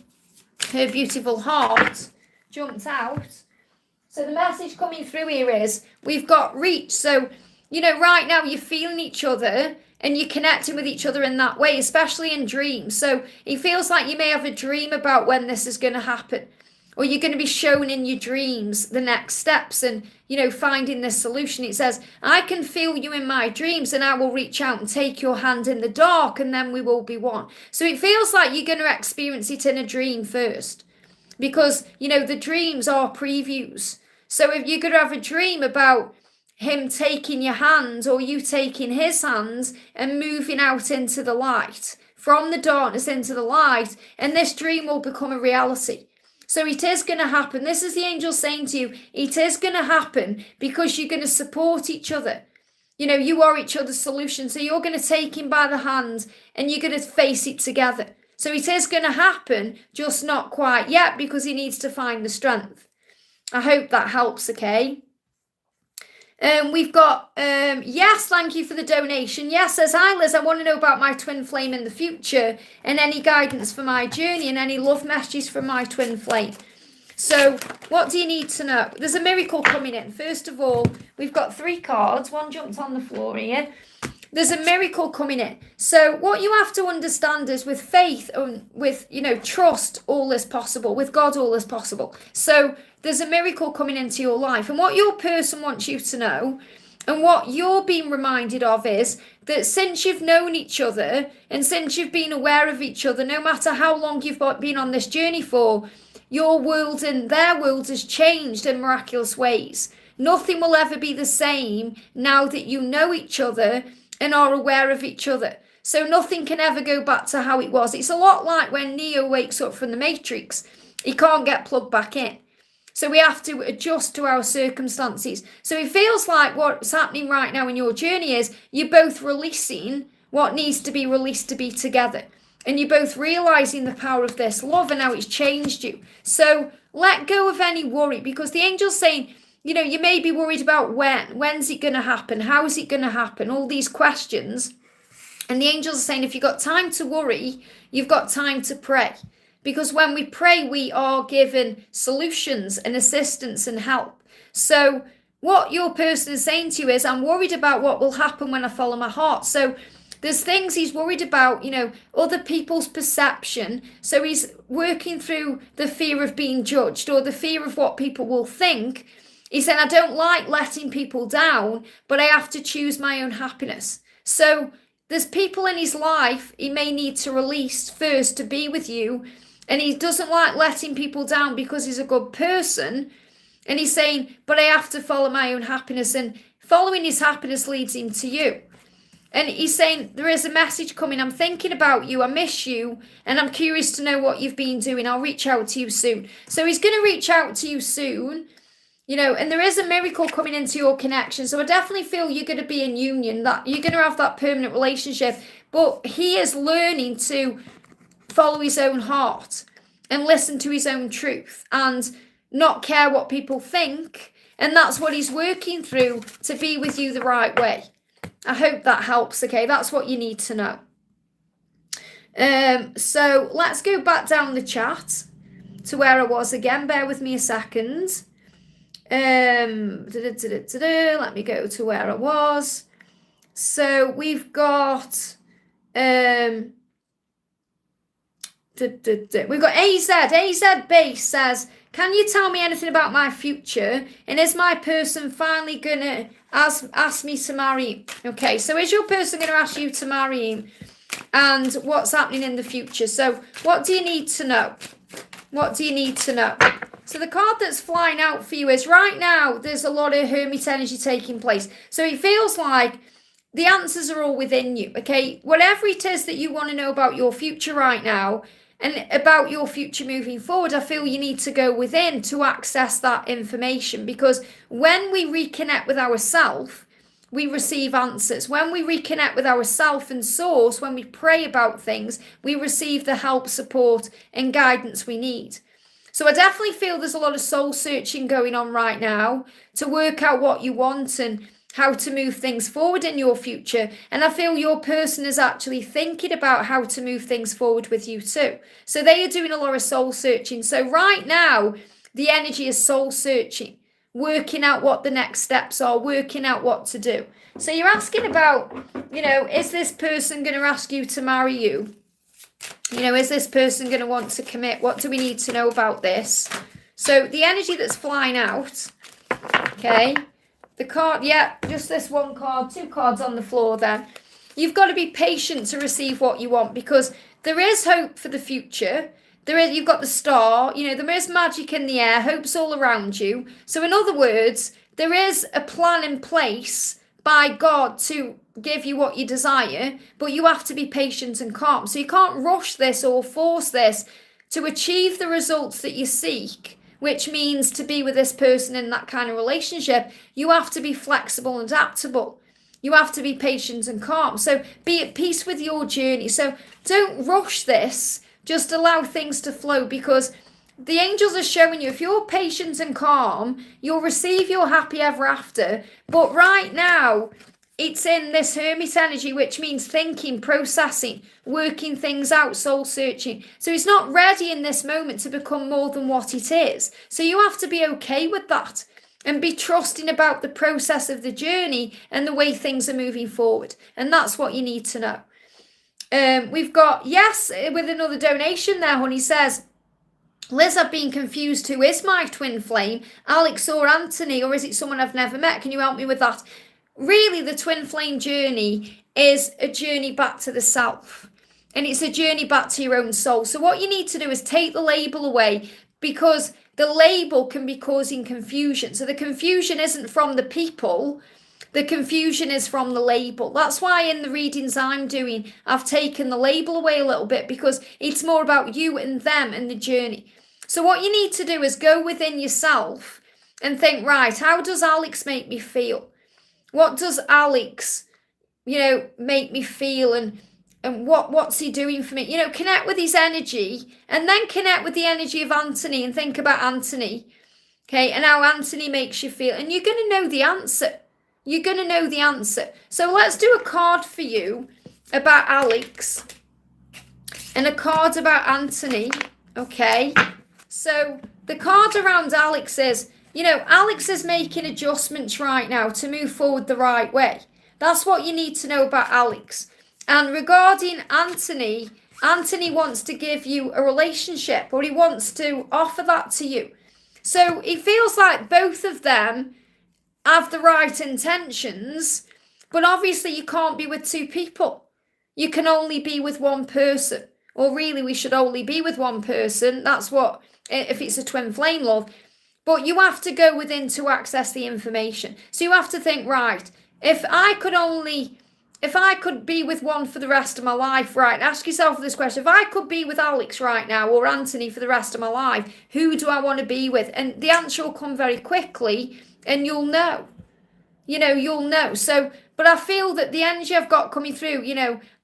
her beautiful heart. Jumped out. So the message coming through here is we've got reach. So, right now you're feeling each other and you're connecting with each other in that way, especially in dreams. So it feels like you may have a dream about when this is going to happen. Or you're going to be shown in your dreams the next steps and, finding this solution. It says, I can feel you in my dreams and I will reach out and take your hand in the dark and then we will be one. So it feels like you're going to experience it in a dream first. Because, the dreams are previews. So if you're going to have a dream about him taking your hand or you taking his hands and moving out into the light, from the darkness into the light, and this dream will become a reality. So it is going to happen. This is the angel saying to you, it is going to happen because you're going to support each other. You are each other's solution. So you're going to take him by the hand and you're going to face it together. So it is going to happen, just not quite yet because he needs to find the strength. I hope that helps, okay? We've got, yes, thank you for the donation. Yes, says, hi Liz, I want to know about my twin flame in the future and any guidance for my journey and any love messages from my twin flame. So what do you need to know? There's a miracle coming in. First of all, we've got 3 cards. One jumped on the floor here. There's a miracle coming in. So what you have to understand is with faith and with, trust, all is possible. With God, all is possible. So there's a miracle coming into your life. And what your person wants you to know and what you're being reminded of is that since you've known each other and since you've been aware of each other, no matter how long you've been on this journey for, your world and their world has changed in miraculous ways. Nothing will ever be the same now that you know each other and are aware of each other. So nothing can ever go back to how it was. It's a lot like when Neo wakes up from the Matrix. He can't get plugged back in. So we have to adjust to our circumstances. So it feels like what's happening right now in your journey is you're both releasing what needs to be released to be together. And you're both realizing the power of this love and how it's changed you. So let go of any worry because the angel's saying, you may be worried about when's it going to happen? How is it going to happen? All these questions. And the angels are saying, if you've got time to worry, you've got time to pray. Because when we pray, we are given solutions and assistance and help. So what your person is saying to you is, I'm worried about what will happen when I follow my heart. So there's things he's worried about, other people's perception. So he's working through the fear of being judged or the fear of what people will think. He said, I don't like letting people down, but I have to choose my own happiness. So there's people in his life he may need to release first to be with you. And he doesn't like letting people down because he's a good person. And he's saying, but I have to follow my own happiness. And following his happiness leads him to you. And he's saying, there is a message coming. I'm thinking about you. I miss you. And I'm curious to know what you've been doing. I'll reach out to you soon. So he's going to reach out to you soon. And there is a miracle coming into your connection. So I definitely feel you're going to be in union, that you're going to have that permanent relationship. But he is learning to follow his own heart and listen to his own truth and not care what people think. And that's what he's working through to be with you the right way. I hope that helps, okay? That's what you need to know. So let's go back down the chat to where I was again. Bear with me a second. Let me go to where I was. So we've got we've got AZ Base says, can you tell me anything about my future? And is my person finally gonna ask me to marry him? Okay, so is your person gonna ask you to marry him? And what's happening in the future? So what do you need to know? What do you need to know? So the card that's flying out for you is, right now there's a lot of hermit energy taking place. So it feels like the answers are all within you, okay? Whatever it is that you want to know about your future right now and about your future moving forward, I feel you need to go within to access that information, because when we reconnect with ourselves, we receive answers. When we reconnect with ourselves and source, when we pray about things, we receive the help, support, and guidance we need. So I definitely feel there's a lot of soul searching going on right now to work out what you want and how to move things forward in your future. And I feel your person is actually thinking about how to move things forward with you too. So they are doing a lot of soul searching. So right now, the energy is soul searching, working out what the next steps are, working out what to do. So you're asking about, is this person going to ask you to marry you? Is this person going to want to commit? What do we need to know about this? So the energy that's flying out, okay, the card, just this one card, 2 cards on the floor then. You've got to be patient to receive what you want, because there is hope for the future. You've got the star, there is magic in the air, hope's all around you. So in other words, there is a plan in place by God to give you what you desire, but you have to be patient and calm. So you can't rush this or force this to achieve the results that you seek, which means to be with this person in that kind of relationship. You have to be flexible and adaptable. You have to be patient and calm. So be at peace with your journey. So don't rush this. Just allow things to flow, because the angels are showing you, if you're patient and calm, you'll receive your happy ever after. But right now, it's in this hermit energy, which means thinking, processing, working things out, soul searching. So it's not ready in this moment to become more than what it is. So you have to be okay with that and be trusting about the process of the journey and the way things are moving forward. And that's what you need to know. We've got yes with another donation there. Honey says, Liz, I've been confused. Who is my twin flame? Alex or Anthony, or is it someone I've never met? Can you help me with that? Really, the twin flame journey is a journey back to the self, and it's a journey back to your own soul. So what you need to do is take the label away, because the label can be causing confusion. So the confusion isn't from the people. The confusion is from the label. That's why in the readings I'm doing, I've taken the label away a little bit, because it's more about you and them and the journey. So what you need to do is go within yourself and think, right, how does Alex make me feel? What does Alex, make me feel, and what's he doing for me? Connect with his energy, and then connect with the energy of Anthony and think about Anthony, okay, and how Anthony makes you feel. And you're going to know the answer. You're going to know the answer. So let's do a card for you about Alex and a card about Anthony, okay? So the card around Alex is, Alex is making adjustments right now to move forward the right way. That's what you need to know about Alex. And regarding Anthony, Anthony wants to give you a relationship, or he wants to offer that to you. So it feels like both of them have the right intentions, but obviously you can't be with 2 people. You can only be with one person. Or really, we should only be with one person. That's what, if it's a twin flame love. But you have to go within to access the information. So you have to think, right, if I could be with one for the rest of my life, right, ask yourself this question. If I could be with Alex right now, or Anthony for the rest of my life, who do I want to be with? And the answer will come very quickly, and you'll know. You'll know. So, but I feel that the energy I've got coming through,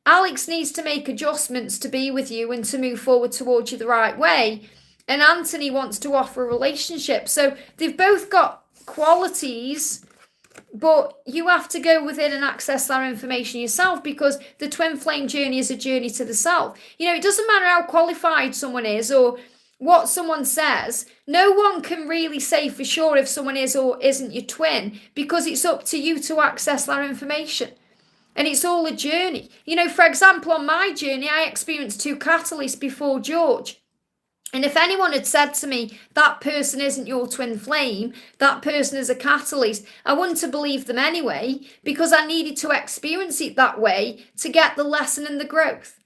Alex needs to make adjustments to be with you and to move forward towards you the right way. And Anthony wants to offer a relationship. So they've both got qualities, but you have to go within and access that information yourself, because the twin flame journey is a journey to the self. It doesn't matter how qualified someone is or what someone says. No one can really say for sure if someone is or isn't your twin, because it's up to you to access that information. And it's all a journey. You know, for example, on my journey, I experienced 2 catalysts before George. And if anyone had said to me, that person isn't your twin flame, that person is a catalyst, I wouldn't have believed them anyway, because I needed to experience it that way to get the lesson and the growth.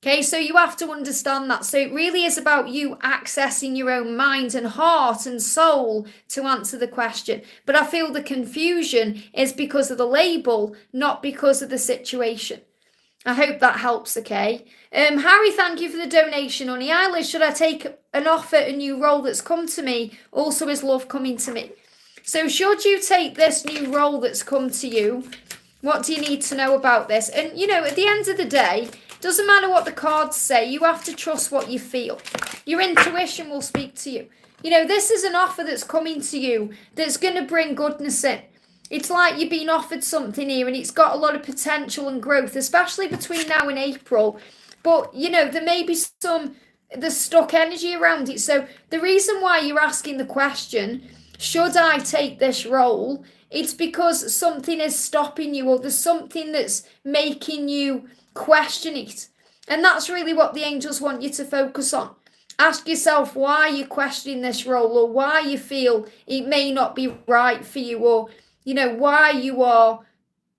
Okay, so you have to understand that. So it really is about you accessing your own mind and heart and soul to answer the question. But I feel the confusion is because of the label, not because of the situation. I hope that helps, okay? Harry, thank you for the donation. Honey Eilish, should I take an offer, a new role that's come to me? Also, is love coming to me? So should you take this new role that's come to you? What do you need to know about this? And, you know, at the end of the day, doesn't matter what the cards say, you have to trust what you feel. Your intuition will speak to you. You know, this is an offer that's coming to you that's going to bring goodness in. It's like you're being offered something here and it's got a lot of potential and growth, especially between now and April. But, you know, there may be the stuck energy around it. So the reason why you're asking the question, should I take this role? It's because something is stopping you, or there's something that's making you question it. And that's really what the angels want you to focus on. Ask yourself why you're questioning this role, or why you feel it may not be right for you, or, you know, why you are,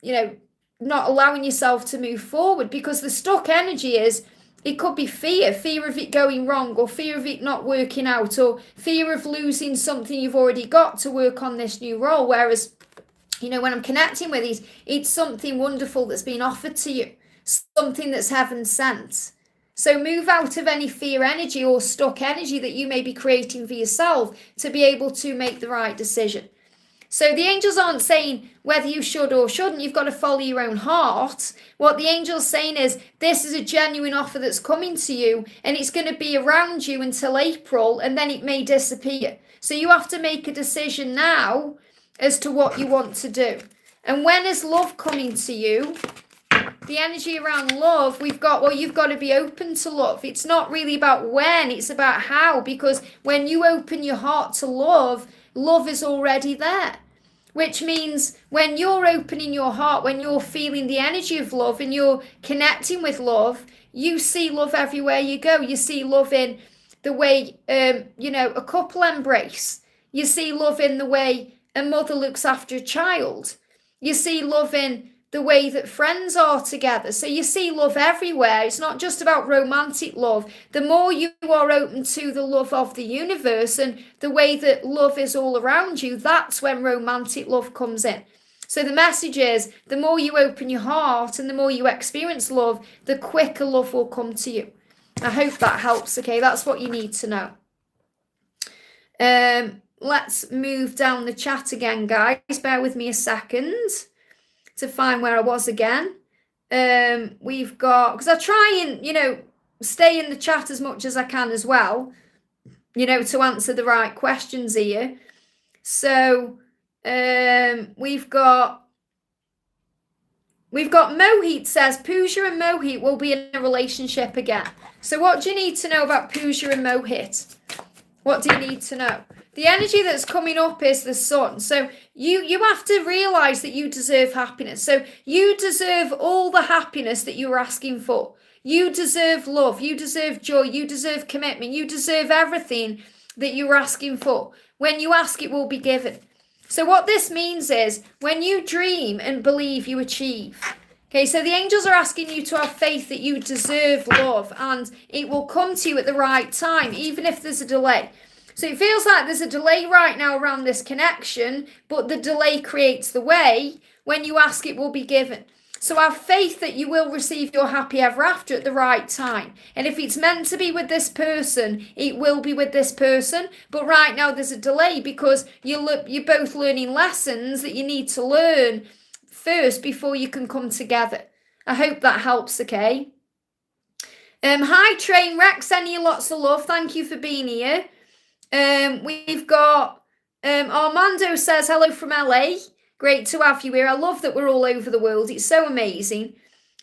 you know, not allowing yourself to move forward. Because the stuck energy is, it could be fear of it going wrong, or fear of it not working out, or fear of losing something you've already got to work on this new role. Whereas, you know, when I'm connecting with these, it's something wonderful that's been offered to you, something that's heaven sent. So move out of any fear energy or stuck energy that you may be creating for yourself to be able to make the right decision. So the angels aren't saying whether you should or shouldn't. You've got to follow your own heart. What the angel's saying is, this is a genuine offer that's coming to you, and it's going to be around you until April, and then it may disappear. So you have to make a decision now as to what you want to do. And when is love coming to you? The energy around love, you've got to be open to love. It's not really about when, it's about how. Because when you open your heart to love, love is already there. Which means when you're opening your heart, when you're feeling the energy of love and you're connecting with love, you see love everywhere you go. You see love in the way, you know, a couple embrace. You see love in the way a mother looks after a child. You see love in the way that friends are together. So you see love everywhere. It's not just about romantic love. The more you are open to the love of the universe and the way that love is all around you, that's when romantic love comes in. So the message is, the more you open your heart and the more you experience love, the quicker love will come to you. I hope that helps, okay? That's what you need to know. Let's move down the chat again, guys. Bear with me a second to find where I was again. We've got, because I try and, you know, stay in the chat as much as I can as well, you know, to answer the right questions here. So we've got Mohit says, Pooja and Mohit will be in a relationship again. So what do you need to know about Pooja and Mohit? What do you need to know? The energy that's coming up is the sun. So you have to realize that you deserve happiness. So you deserve all the happiness that you're asking for. You deserve love. You deserve joy. You deserve commitment. You deserve everything that you're asking for. When you ask, it will be given. So what this means is, when you dream and believe, you achieve. Okay, so the angels are asking you to have faith that you deserve love, and it will come to you at the right time, even if there's a delay. So it feels like there's a delay right now around this connection, but the delay creates the way. When you ask, it will be given. So have faith that you will receive your happy ever after at the right time. And if it's meant to be with this person, it will be with this person. But right now there's a delay because you're both learning lessons that you need to learn first before you can come together. I hope that helps, okay? Hi, Train Rex, sending you lots of love. Thank you for being here. We've got Armando says, hello from LA. Great to have you here. I love that we're all over the world. It's so amazing.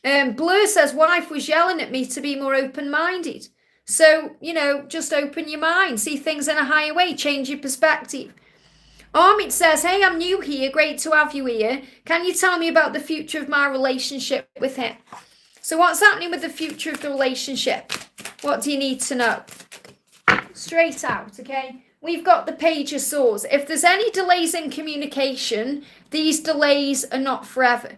Blur says, wife was yelling at me to be more open-minded. So, you know, just open your mind. See things in a higher way. Change your perspective. Amit says, hey, I'm new here. Great to have you here. Can you tell me about the future of my relationship with him? So what's happening with the future of the relationship? What do you need to know? Straight out, okay? We've got the Page of Swords. If there's any delays in communication, these delays are not forever.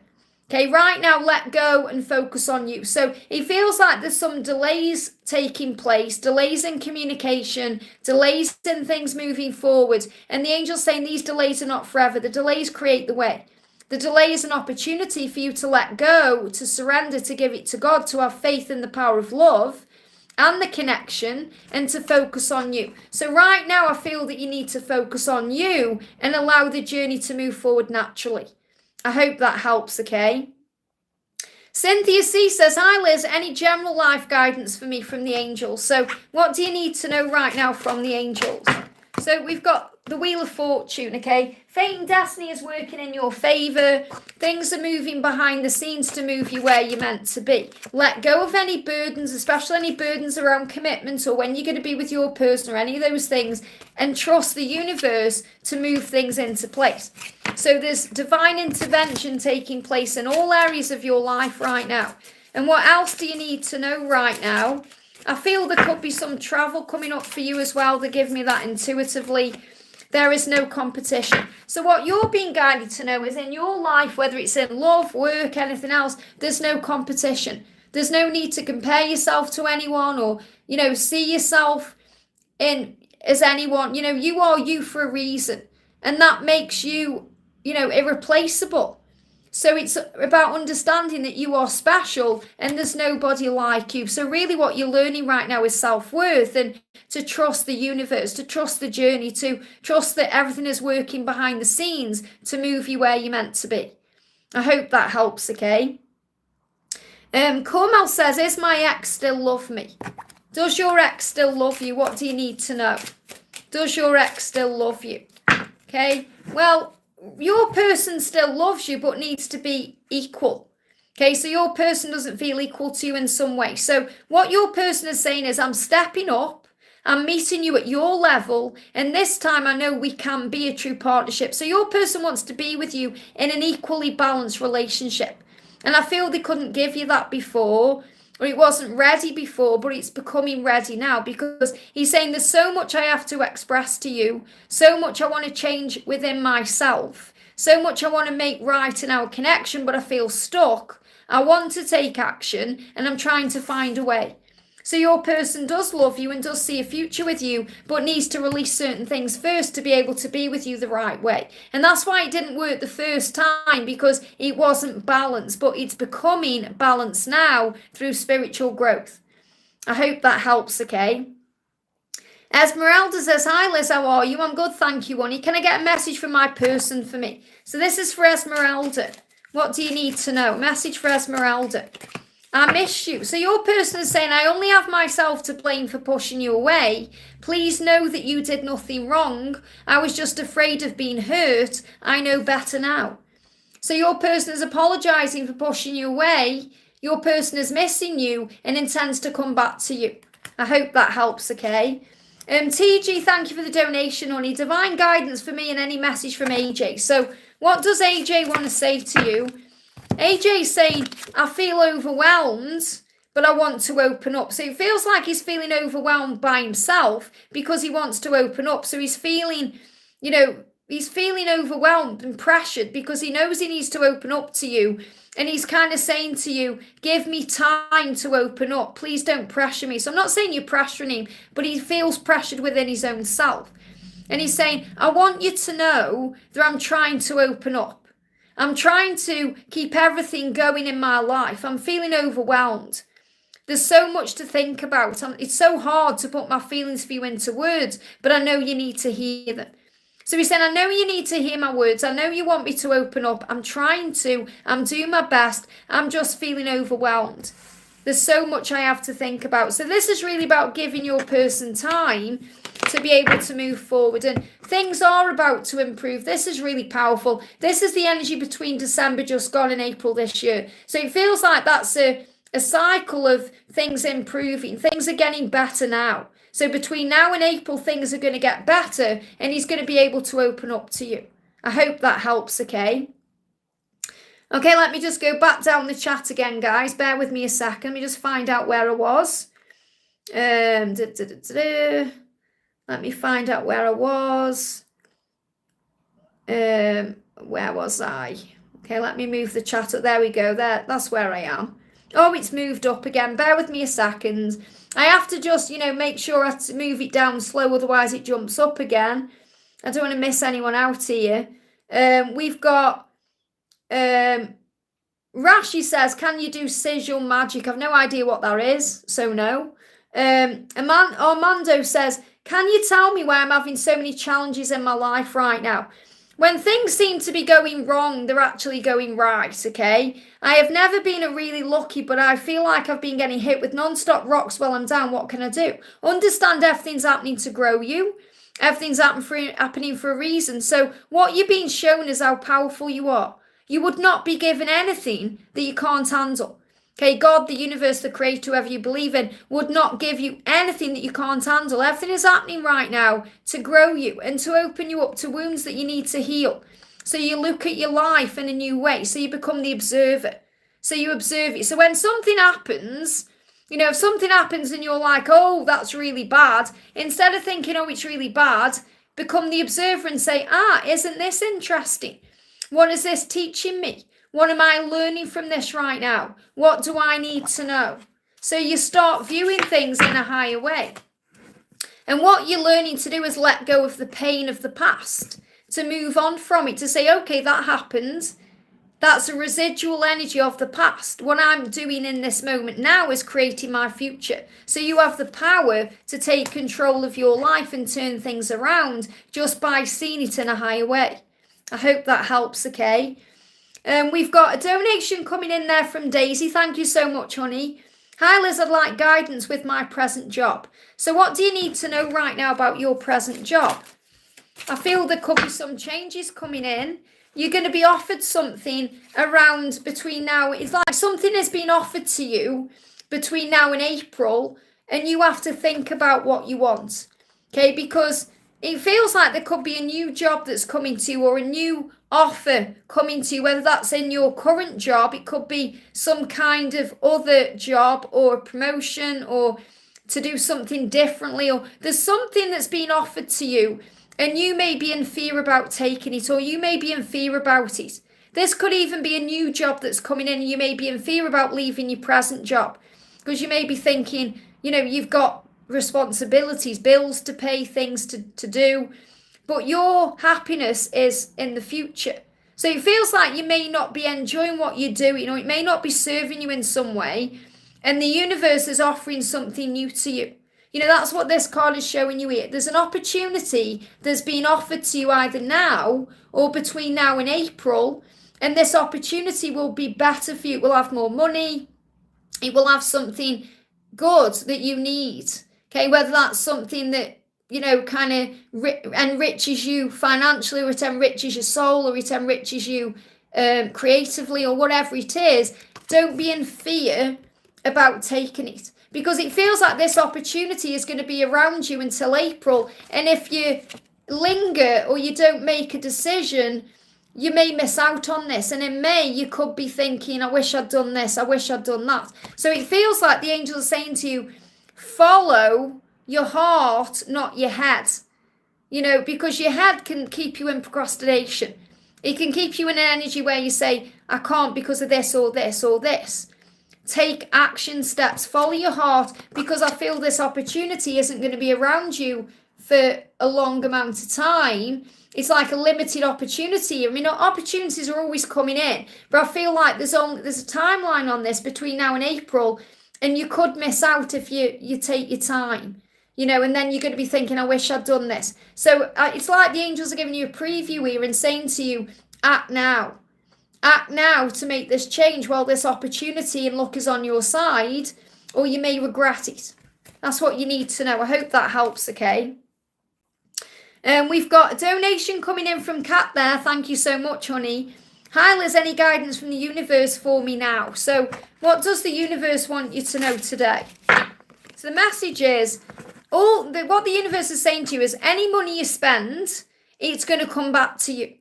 Okay, right now, let go and focus on you. So it feels like there's some delays taking place, delays in communication, delays in things moving forward. And the angel's saying these delays are not forever. The delays create the way. The delay is an opportunity for you to let go, to surrender, to give it to God, to have faith in the power of love and the connection, and to focus on you. So right now, I feel that you need to focus on you and allow the journey to move forward naturally. I hope that helps, okay? Cynthia C says, hi Liz, any general life guidance for me from the angels? So what do you need to know right now from the angels? So we've got the Wheel of Fortune, okay? Fate and destiny is working in your favour. Things are moving behind the scenes to move you where you're meant to be. Let go of any burdens, especially any burdens around commitment or when you're going to be with your person or any of those things, and trust the universe to move things into place. So there's divine intervention taking place in all areas of your life right now. And what else do you need to know right now? I feel there could be some travel coming up for you as well. They give me that intuitively. There is no competition. So what you're being guided to know is in your life, whether it's in love, work, anything else, there's no competition. There's no need to compare yourself to anyone or, see yourself in as anyone. You are you for a reason. And that makes you, irreplaceable. So it's about understanding that you are special and there's nobody like you. So really what you're learning right now is self-worth and to trust the universe, to trust the journey, to trust that everything is working behind the scenes to move you where you're meant to be. I hope that helps, okay? Cormel says, is my ex still love me? Does your ex still love you? What do you need to know? Does your ex still love you? Okay, well, your person still loves you but needs to be equal. Okay, so your person doesn't feel equal to you in some way. So what your person is saying is, I'm stepping up, I'm meeting you at your level, and this time I know we can be a true partnership. So your person wants to be with you in an equally balanced relationship. And I feel they couldn't give you that before, or it wasn't ready before, but it's becoming ready now because he's saying there's so much I have to express to you, so much I want to change within myself, so much I want to make right in our connection, but I feel stuck. I want to take action and I'm trying to find a way. So your person does love you and does see a future with you, but needs to release certain things first to be able to be with you the right way. And that's why it didn't work the first time, because it wasn't balanced, but it's becoming balanced now through spiritual growth. I hope that helps, okay? Esmeralda says, hi Liz, how are you? I'm good, thank you, honey. Can I get a message from my person for me? So this is for Esmeralda. What do you need to know? Message for Esmeralda. I miss you. So your person is saying, I only have myself to blame for pushing you away. Please know that you did nothing wrong. I was just afraid of being hurt. I know better now. So your person is apologising for pushing you away. Your person is missing you and intends to come back to you. I hope that helps, okay? TG, thank you for the donation, honey. Divine guidance for me and any message from AJ. So what does AJ want to say to you? AJ is saying, I feel overwhelmed, but I want to open up. So it feels like he's feeling overwhelmed by himself because he wants to open up. So he's feeling, he's feeling overwhelmed and pressured because he knows he needs to open up to you. And he's kind of saying to you, give me time to open up. Please don't pressure me. So I'm not saying you're pressuring him, but he feels pressured within his own self. And he's saying, I want you to know that I'm trying to open up. I'm trying to keep everything going in my life. I'm feeling overwhelmed. There's so much to think about. It's so hard to put my feelings for you into words, but I know you need to hear them. So he's saying, I know you need to hear my words. I know you want me to open up. I'm trying to. I'm doing my best. I'm just feeling overwhelmed. There's so much I have to think about. So this is really about giving your person time to be able to move forward, and things are about to improve. This is really powerful. This is the energy between December just gone and April this year. So it feels like that's a cycle of things improving. Things are getting better now. So between now and April, things are going to get better and he's going to be able to open up to you. I hope that helps, okay? Okay, let me just go back down the chat again, guys. Bear with me a second. Let me just find out where I was. Let me find out where I was. Where was I? Okay, let me move the chat up. There we go. That's where I am. Oh, it's moved up again. Bear with me a second. I have to just, make sure I move it down slow, otherwise it jumps up again. I don't want to miss anyone out here. We've got Rashi says, can you do sigil magic? I've no idea what that is, so no. Armando says, can you tell me why I'm having so many challenges in my life right now? When things seem to be going wrong, they're actually going right, okay? I have never been really lucky, but I feel like I've been getting hit with non-stop rocks while I'm down. What can I do? Understand everything's happening to grow you. Everything's happening for a reason. So what you're being shown is how powerful you are. You would not be given anything that you can't handle. Okay, God, the universe, the creator, whoever you believe in, would not give you anything that you can't handle. Everything is happening right now to grow you and to open you up to wounds that you need to heal. So you look at your life in a new way. So you become the observer. So you observe it. So when something happens, if something happens and you're like, oh, that's really bad, instead of thinking, oh, it's really bad, become the observer and say, isn't this interesting? What is this teaching me? What am I learning from this right now? What do I need to know? So you start viewing things in a higher way. And what you're learning to do is let go of the pain of the past, to move on from it, to say, okay, that happened. That's a residual energy of the past. What I'm doing in this moment now is creating my future. So you have the power to take control of your life and turn things around just by seeing it in a higher way. I hope that helps, okay? We've got a donation coming in there from Daisy. Thank you so much, honey. Hi, Liz, I'd like guidance with my present job. So what do you need to know right now about your present job? I feel there could be some changes coming in. You're going to be offered something around between now. It's like something has been offered to you between now and April, and you have to think about what you want. Okay, because it feels like there could be a new job that's coming to you or a new offer coming to you, whether that's in your current job, it could be some kind of other job or a promotion or to do something differently, or there's something that's been offered to you and you may be in fear about taking it, or you may be in fear about it. This could even be a new job that's coming in and you may be in fear about leaving your present job because you may be thinking, you've got responsibilities, bills to pay, things to do, but your happiness is in the future. So it feels like you may not be enjoying what you're doing, or it may not be serving you in some way, and the universe is offering something new to you. That's what this card is showing you here. There's an opportunity that's been offered to you either now or between now and April, and this opportunity will be better for you. It will have more money. It will have something good that you need. Okay, whether that's something that kind of enriches you financially, or it enriches your soul, or it enriches you creatively, or whatever it is, don't be in fear about taking it, because it feels like this opportunity is going to be around you until April, and if you linger or you don't make a decision, you may miss out on this, and in May you could be thinking, I wish I'd done this, I wish I'd done that. So it feels like the angels are saying to you, follow your heart, not your head. Because your head can keep you in procrastination. It can keep you in an energy where you say, I can't because of this or this or this. Take action steps, follow your heart, because I feel this opportunity isn't going to be around you for a long amount of time. It's like a limited opportunity. Opportunities are always coming in, but I feel like there's a timeline on this between now and April, and you could miss out if you take your time. And then you're going to be thinking, I wish I'd done this. So it's like the angels are giving you a preview here and saying to you, act now. Act now to make this change while this opportunity and luck is on your side, or you may regret it. That's what you need to know. I hope that helps, okay? We've got a donation coming in from Kat there. Thank you so much, honey. Hi, Liz, any guidance from the universe for me now? So what does the universe want you to know today? So the message is, what the universe is saying to you is any money you spend, it's going to come back to you.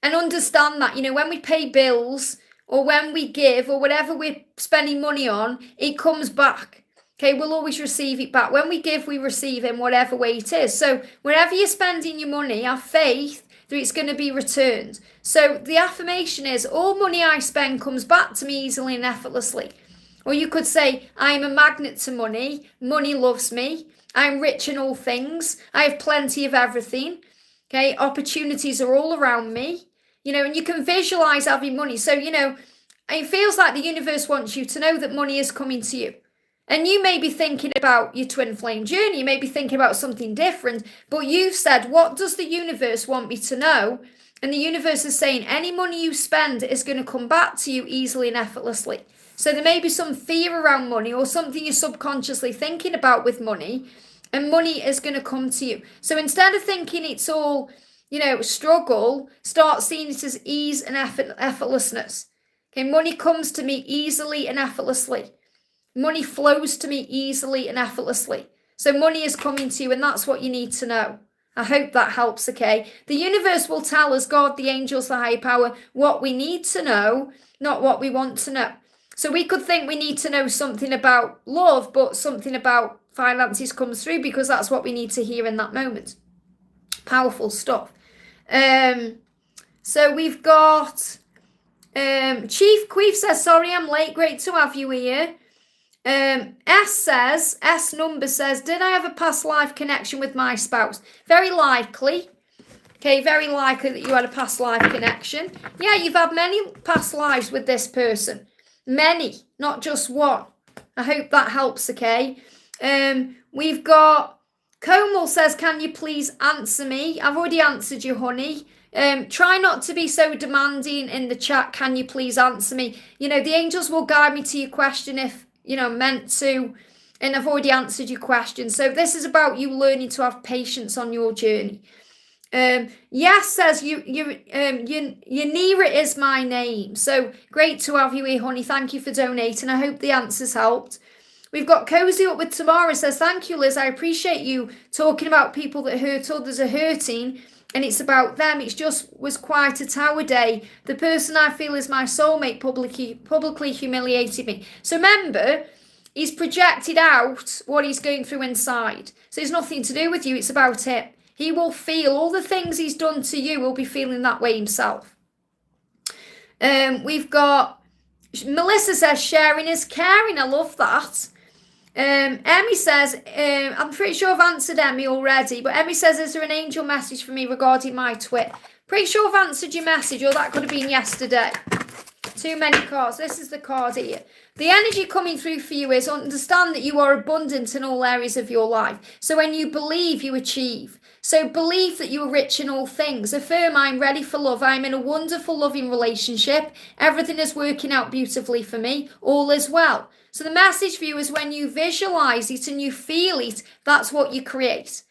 And understand that, when we pay bills or when we give or whatever we're spending money on, it comes back. Okay, we'll always receive it back. When we give, we receive in whatever way it is. So wherever you're spending your money, have faith that it's going to be returned. So the affirmation is, all money I spend comes back to me easily and effortlessly. Or you could say, I'm a magnet to money. Money loves me. I'm rich in all things. I have plenty of everything. Okay, opportunities are all around me. And you can visualize having money. So, it feels like the universe wants you to know that money is coming to you. And you may be thinking about your twin flame journey. You may be thinking about something different. But you've said, what does the universe want me to know? And the universe is saying, any money you spend is going to come back to you easily and effortlessly. So there may be some fear around money or something you're subconsciously thinking about with money. And money is going to come to you. So instead of thinking it's all, struggle, start seeing it as ease and effortlessness. Okay, money comes to me easily and effortlessly. Money flows to me easily and effortlessly. So money is coming to you, and that's what you need to know. I hope that helps, okay? The universe will tell us, God, the angels, the higher power, what we need to know, not what we want to know. So we could think we need to know something about love, but something about finances comes through because that's what we need to hear in that moment. Powerful stuff. So we've got Chief Queef says, sorry I'm late, great to have you here. S number says, did I have a past life connection with my spouse? Very likely. Okay, very likely that you had a past life connection. Yeah, you've had many past lives with this person. Many, not just one. I hope that helps, okay? We've got Komal says, can you please answer me? I've already answered you, honey. Try not to be so demanding in the chat. Can you please answer me? The angels will guide me to your question if, meant to. And I've already answered your question. So this is about you learning to have patience on your journey. Yes says, Yanira is my name. So great to have you here, honey. Thank you for donating. I hope the answers helped. We've got Cozy Up with Tamara says, thank you, Liz. I appreciate you talking about people that hurt others are hurting. And it's about them. It just was quite a tower day. The person I feel is my soulmate publicly humiliated me. So remember, he's projected out what he's going through inside. So it's nothing to do with you. It's about him. He will feel all the things he's done to you. Will be feeling that way himself. We've got Melissa says, sharing is caring. I love that. Emmy says, I'm pretty sure I've answered Emmy already, but Emmy says, is there an angel message for me regarding my twit? Pretty sure I've answered your message, or that could have been yesterday. Too many cards. This is the card here. The energy coming through for you is understand that you are abundant in all areas of your life. So when you believe, you achieve. So believe that you are rich in all things. Affirm, I'm ready for love. I'm in a wonderful, loving relationship. Everything is working out beautifully for me. All is well. So the message for you is when you visualize it and you feel it, that's what you create.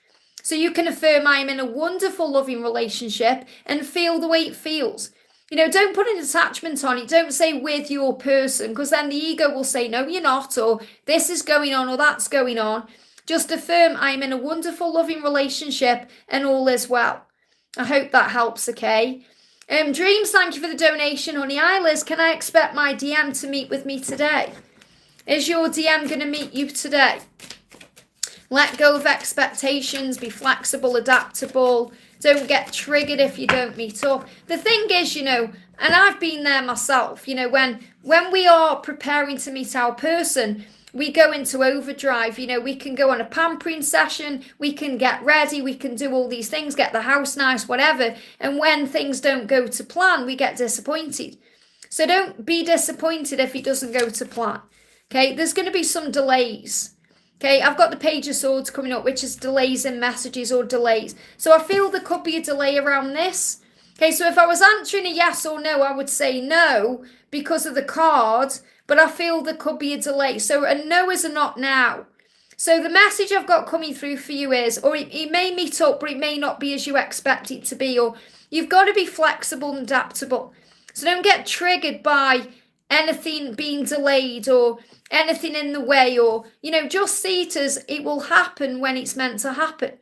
So you can affirm, I'm in a wonderful, loving relationship and feel the way it feels. Don't put an attachment on it. Don't say with your person, because then the ego will say, no, you're not, or this is going on, or that's going on. Just affirm, I'm in a wonderful, loving relationship and all is well. I hope that helps, okay? Dreams, thank you for the donation, honey. Hi, Liz, can I expect my DM to meet with me today? Is your DM going to meet you today? Let go of expectations, be flexible, adaptable. Don't get triggered if you don't meet up. The thing is, and I've been there myself, when we are preparing to meet our person, we go into overdrive. We can go on a pampering session, we can get ready, we can do all these things, get the house nice, whatever. And when things don't go to plan, we get disappointed. So don't be disappointed if it doesn't go to plan. Okay, there's going to be some delays. Okay, I've got the Page of Swords coming up, which is delays in messages or delays. So I feel there could be a delay around this. Okay, so if I was answering a yes or no, I would say no because of the card, but I feel there could be a delay. So a no is a not now. So the message I've got coming through for you is, or it may meet up, but it may not be as you expect it to be, or you've got to be flexible and adaptable. So don't get triggered by anything being delayed or anything in the way, or, just see it as it will happen when it's meant to happen.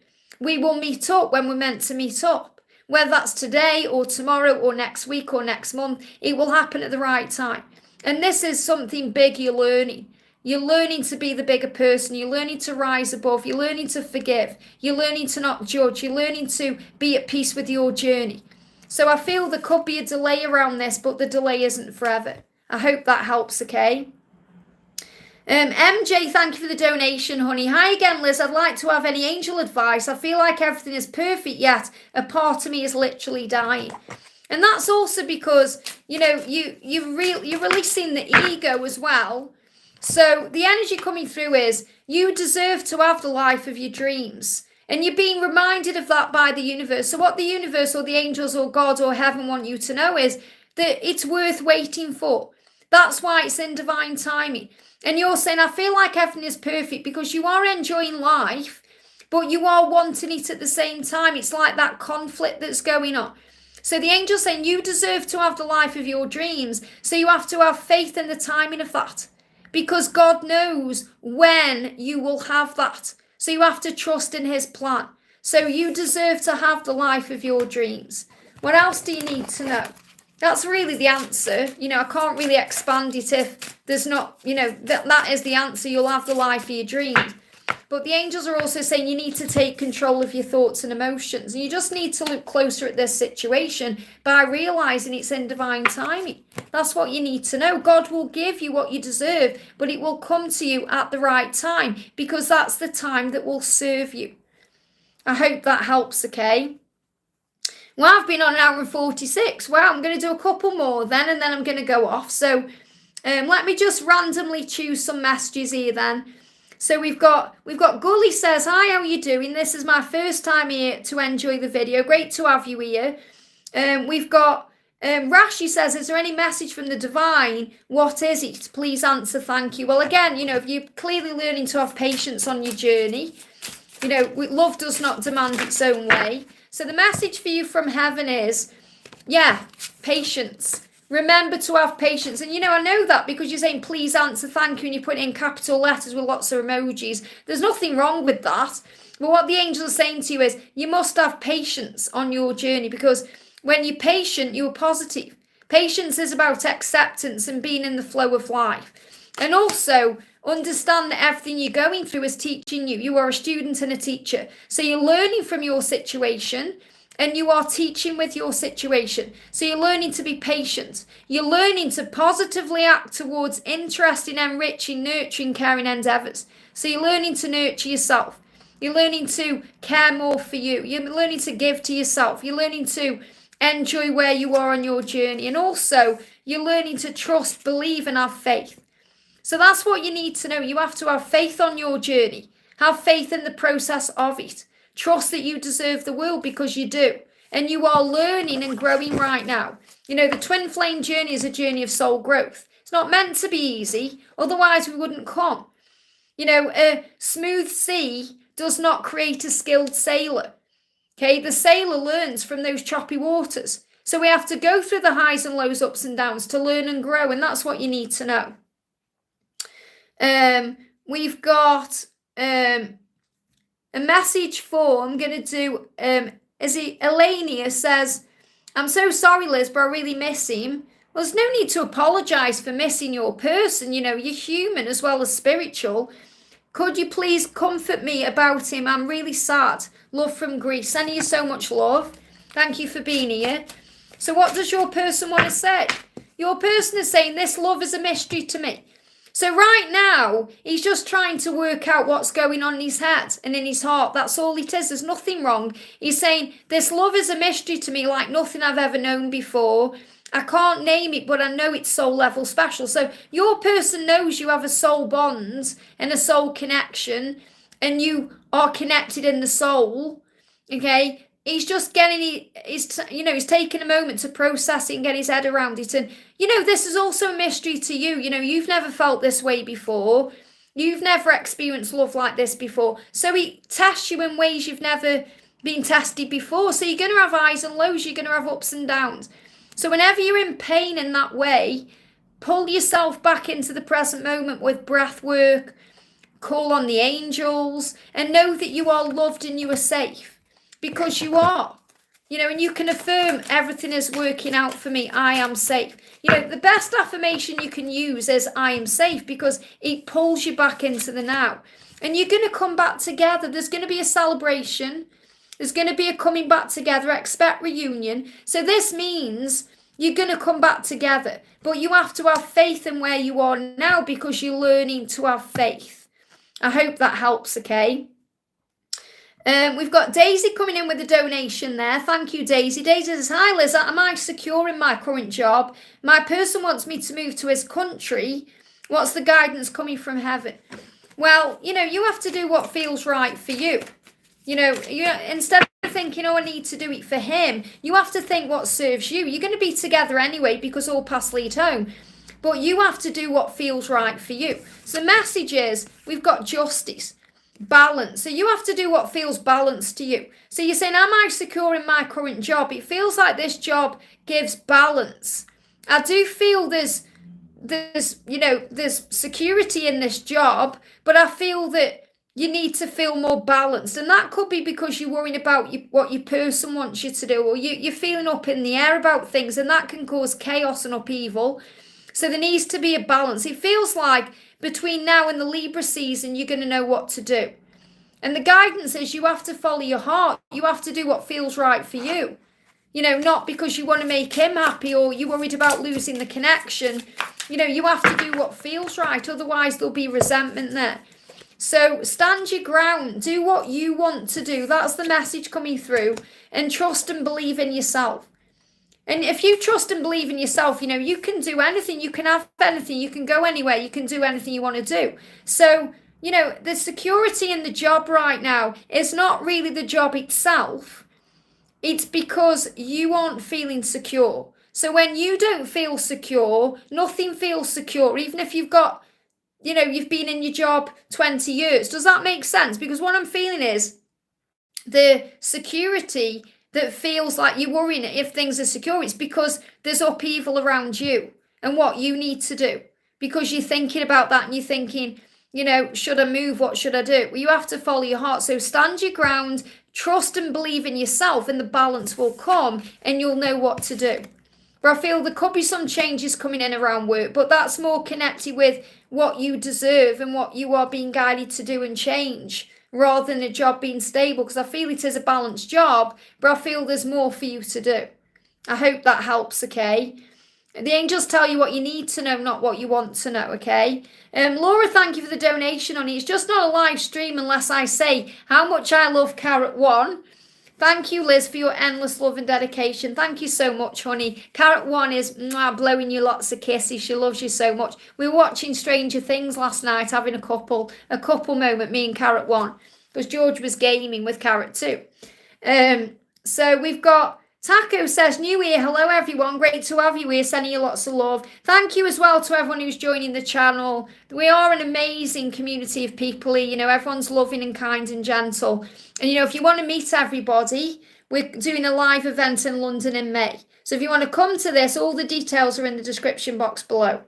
We will meet up when we're meant to meet up. Whether that's today or tomorrow or next week or next month, it will happen at the right time. And this is something big you're learning. You're learning to be the bigger person. You're learning to rise above. You're learning to forgive. You're learning to not judge. You're learning to be at peace with your journey. So I feel there could be a delay around this, but the delay isn't forever. I hope that helps, okay? MJ, thank you for the donation, honey. Hi again, Liz. I'd like to have any angel advice. I feel like everything is perfect, yet a part of me is literally dying. And that's also because, you're releasing the ego as well. So the energy coming through is you deserve to have the life of your dreams. And you're being reminded of that by the universe. So what the universe or the angels or God or heaven want you to know is that it's worth waiting for. That's why it's in divine timing. And you're saying, I feel like everything is perfect, because you are enjoying life, but you are wanting it at the same time. It's like that conflict that's going on. So the angel's saying you deserve to have the life of your dreams. So you have to have faith in the timing of that, because God knows when you will have that. So you have to trust in his plan. So you deserve to have the life of your dreams. What else do you need to know? That's really the answer. I can't really expand it if there's not, that is the answer. You'll have the life of your dreams. But the angels are also saying you need to take control of your thoughts and emotions. And you just need to look closer at this situation by realizing it's in divine timing. That's what you need to know. God will give you what you deserve, but it will come to you at the right time, because that's the time that will serve you. I hope that helps, okay? Well, I've been on an hour and 46. Well, I'm going to do a couple more then, and then I'm going to go off. So let me just randomly choose some messages here then. So we've got Gully says, hi, how are you doing? This is my first time here to enjoy the video. Great to have you here. We've got Rasho says, is there any message from the divine? What is it? Please answer. Thank you. Well, again, if you're clearly learning to have patience on your journey, love does not demand its own way. So the message for you from heaven is, patience. Remember to have patience. And, I know that because you're saying, please answer, thank you, and you put it in capital letters with lots of emojis. There's nothing wrong with that. But what the angels are saying to you is, you must have patience on your journey, because when you're patient, you're positive. Patience is about acceptance and being in the flow of life. And also, understand that everything you're going through is teaching you. You are a student and a teacher. So you're learning from your situation, and you are teaching with your situation. So you're learning to be patient. You're learning to positively act towards interesting, enriching, nurturing, caring endeavours. So you're learning to nurture yourself. You're learning to care more for you. You're learning to give to yourself. You're learning to enjoy where you are on your journey. And also, you're learning to trust, believe, and have faith. So that's what you need to know. You have to have faith on your journey. Have faith in the process of it. Trust that you deserve the world, because you do. And you are learning and growing right now. The twin flame journey is a journey of soul growth. It's not meant to be easy. Otherwise, we wouldn't come. A smooth sea does not create a skilled sailor. Okay, the sailor learns from those choppy waters. So we have to go through the highs and lows, ups and downs to learn and grow. And that's what you need to know. We've got a message for, I'm going to do, Elenia says, I'm so sorry, Liz, but I really miss him. Well, there's no need to apologise for missing your person. You're human as well as spiritual. Could you please comfort me about him? I'm really sad. Love from Greece. Sending you so much love. Thank you for being here. So what does your person want to say? Your person is saying, this love is a mystery to me. So right now, he's just trying to work out what's going on in his head and in his heart. That's all it is. There's nothing wrong. He's saying, this love is a mystery to me like nothing I've ever known before. I can't name it, but I know it's soul level special. So your person knows you have a soul bond and a soul connection, and you are connected in the soul. Okay? He's just he's taking a moment to process it and get his head around it. And, this is also a mystery to you. You've never felt this way before. You've never experienced love like this before. So he tests you in ways you've never been tested before. So you're going to have highs and lows. You're going to have ups and downs. So whenever you're in pain in that way, pull yourself back into the present moment with breath work, call on the angels, and know that you are loved and you are safe, because you are. And you can affirm everything is working out for me. I am safe. The best affirmation you can use is I am safe, because it pulls you back into the now. And you're going to come back together. There's going to be a celebration. There's going to be a coming back together. Expect reunion. So this means you're going to come back together. But you have to have faith in where you are now, because you're learning to have faith. I hope that helps, okay? We've got Daisy coming in with a donation there. Thank you, Daisy. Daisy says, hi, Liz. Am I secure in my current job? My person wants me to move to his country. What's the guidance coming from heaven? Well, you have to do what feels right for you. Instead of thinking, I need to do it for him, you have to think what serves you. You're going to be together anyway, because all paths lead home. But you have to do what feels right for you. So the message is, we've got justice. Balance. So you have to do what feels balanced to you. So you're saying, am I secure in my current job? It feels like this job gives balance. I do feel there's security in this job, but I feel that you need to feel more balanced. And that could be because you're worrying about what your person wants you to do, or you're feeling up in the air about things, and that can cause chaos and upheaval. So there needs to be a balance. It feels like between now and the Libra season, you're going to know what to do. And the guidance is you have to follow your heart. You have to do what feels right for you. Not because you want to make him happy or you're worried about losing the connection. You have to do what feels right. Otherwise, there'll be resentment there. So stand your ground. Do what you want to do. That's the message coming through. And trust and believe in yourself. And if you trust and believe in yourself, you can do anything, you can have anything, you can go anywhere, you can do anything you want to do. So, the security in the job right now is not really the job itself. It's because you aren't feeling secure. So when you don't feel secure, nothing feels secure, even if you've got, you've been in your job 20 years. Does that make sense? Because what I'm feeling is the security that feels like you're worrying if things are secure, it's because there's upheaval around you and what you need to do. Because you're thinking about that and you're thinking, should I move? What should I do? Well, you have to follow your heart. So stand your ground, trust and believe in yourself, and the balance will come and you'll know what to do. But I feel there could be some changes coming in around work, but that's more connected with what you deserve and what you are being guided to do and change, rather than a job being stable, because I feel it is a balanced job, but I feel there's more for you to do. I hope that helps, okay? The angels tell you what you need to know, not what you want to know, okay? Laura, thank you for the donation, honey. It's just not a live stream unless I say how much I love Carrot One. Thank you, Liz, for your endless love and dedication. Thank you so much, honey. Carrot One is blowing you lots of kisses. She loves you so much. We were watching Stranger Things last night, having a couple moment, me and Carrot One, because George was gaming with Carrot Two. So we've got Taco says, new year, hello everyone, great to have you here, sending you lots of love. Thank you as well to everyone who's joining the channel. We are an amazing community of people here, everyone's loving and kind and gentle. And if you want to meet everybody, we're doing a live event in London in May. So if you want to come to this, all the details are in the description box below.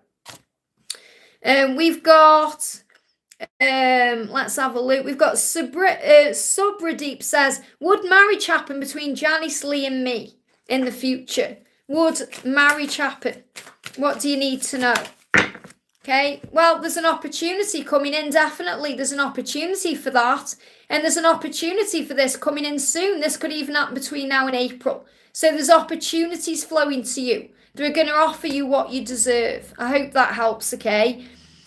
We've got... let's have a look. We've got Subradeep says, would marriage happen between Janice Lee and me in the future? Would marriage happen? What do you need to know? Okay, well, there's an opportunity coming in, definitely. There's an opportunity for that. And there's an opportunity for this coming in soon. This could even happen between now and April. So there's opportunities flowing to you. They're going to offer you what you deserve. I hope that helps, okay?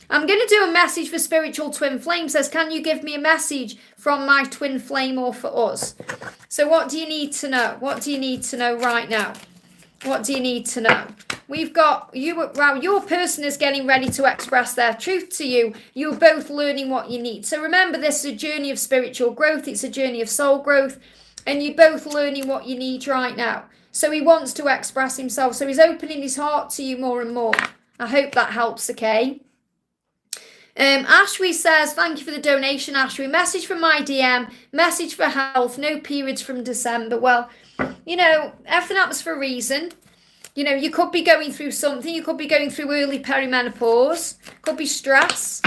I'm going to do a message for Spiritual Twin Flame. Says, can you give me a message from my twin flame or for us? So what do you need to know? What do you need to know right now? What do you need to know? We've got you. Well, your person is getting ready to express their truth to you. You're both learning what you need. So remember, this is a journey of spiritual growth. It's a journey of soul growth. And you're both learning what you need right now. So he wants to express himself. So he's opening his heart to you more and more. I hope that helps, okay? Ashwi says, thank you for the donation, Ashwi. Message from my DM, message for health, no periods from December. Well, everything happens for a reason. You know, you could be going through something. You could be going through early perimenopause. Could be stress.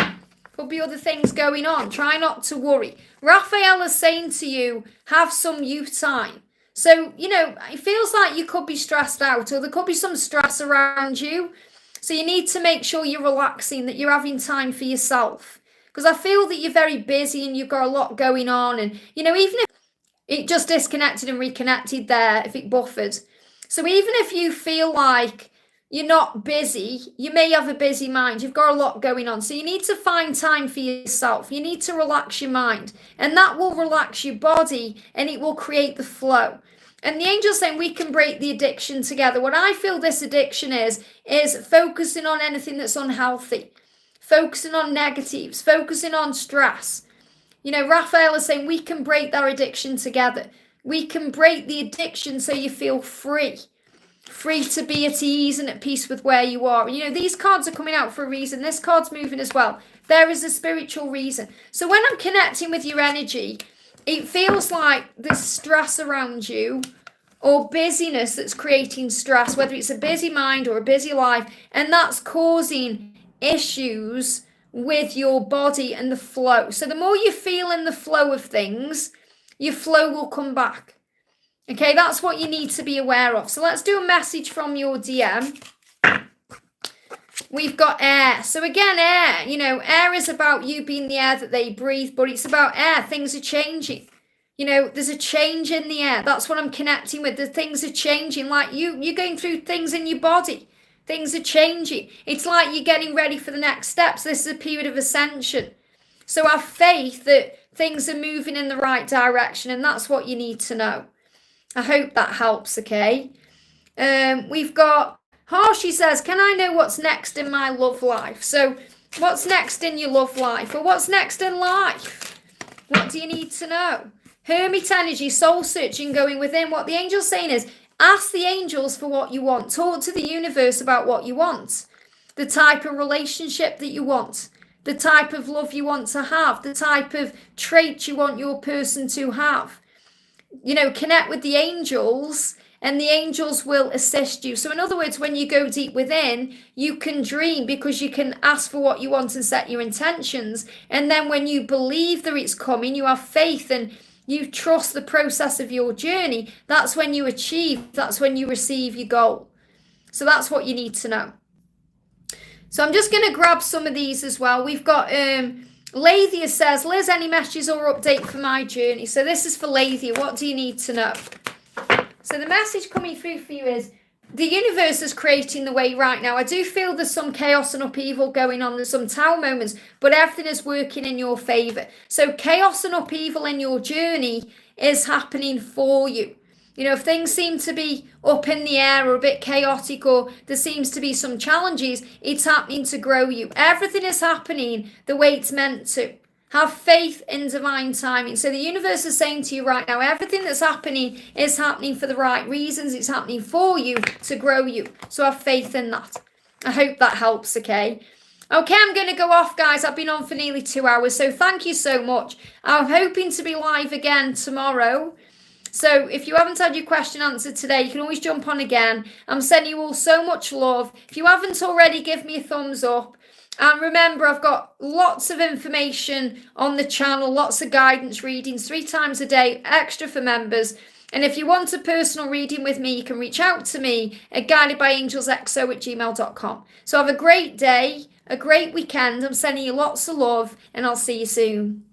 Could be other things going on. Try not to worry. Raphael is saying to you, have some you time. So, you know, it feels like you could be stressed out, or there could be some stress around you. So you need to make sure you're relaxing, that you're having time for yourself. Because I feel that you're very busy and you've got a lot going on. And, you know, even if it just disconnected and reconnected there, if it buffered. So even if you feel like you're not busy, you may have a busy mind. You've got a lot going on. So you need to find time for yourself. You need to relax your mind. And that will relax your body and it will create the flow. And the angel's saying we can break the addiction together. What I feel this addiction is focusing on anything that's unhealthy, focusing on negatives, focusing on stress. You know, Raphael is saying we can break that addiction together. We can break the addiction so you feel free to be at ease and at peace with where you are. You know, these cards are coming out for a reason. This card's moving as well. There is a spiritual reason. So when I'm connecting with your energy, it feels like there's stress around you or busyness that's creating stress, whether it's a busy mind or a busy life, and that's causing issues with your body and the flow. So the more you feel in the flow of things, your flow will come back. Okay, that's what you need to be aware of. So let's do a message from your DM. We've got air. So again, air, you know, air is about you being the air that they breathe, but it's about air. Things are changing. You know, there's a change in the air. That's what I'm connecting with. The things are changing. Like you're going through things in your body. Things are changing. It's like you're getting ready for the next steps. This is a period of ascension. So have faith that things are moving in the right direction, and that's what you need to know. I hope that helps, okay? We've got Harshi says, can I know what's next in my love life? So what's next in your love life? Or what's next in life? What do you need to know? Hermit energy, soul searching, going within. What the angel's saying is, ask the angels for what you want. Talk to the universe about what you want. The type of relationship that you want. The type of love you want to have. The type of trait you want your person to have. You know, connect with the angels and the angels will assist you. So in other words, when you go deep within, you can dream because you can ask for what you want and set your intentions. And then when you believe that it's coming, you have faith and you trust the process of your journey. That's when you achieve. That's when you receive your goal. So that's what you need to know. So I'm just going to grab some of these as well. We've got Lathia says, Liz, any messages or update for my journey? So this is for Lathia. What do you need to know? So the message coming through for you is the universe is creating the way right now. I do feel there's some chaos and upheaval going on. There's some tower moments, but everything is working in your favor. So chaos and upheaval in your journey is happening for you. You know, if things seem to be up in the air or a bit chaotic or there seems to be some challenges, it's happening to grow you. Everything is happening the way it's meant to. Have faith in divine timing. So the universe is saying to you right now, everything that's happening is happening for the right reasons. It's happening for you to grow you. So have faith in that. I hope that helps, okay? Okay, I'm going to go off, guys. I've been on for nearly 2 hours, so thank you so much. I'm hoping to be live again tomorrow. So if you haven't had your question answered today, you can always jump on again. I'm sending you all so much love. If you haven't already, give me a thumbs up. And remember, I've got lots of information on the channel, lots of guidance readings 3 times a day, extra for members. And if you want a personal reading with me, you can reach out to me at guidedbyangelsxo@gmail.com. So have a great day, a great weekend. I'm sending you lots of love, and I'll see you soon.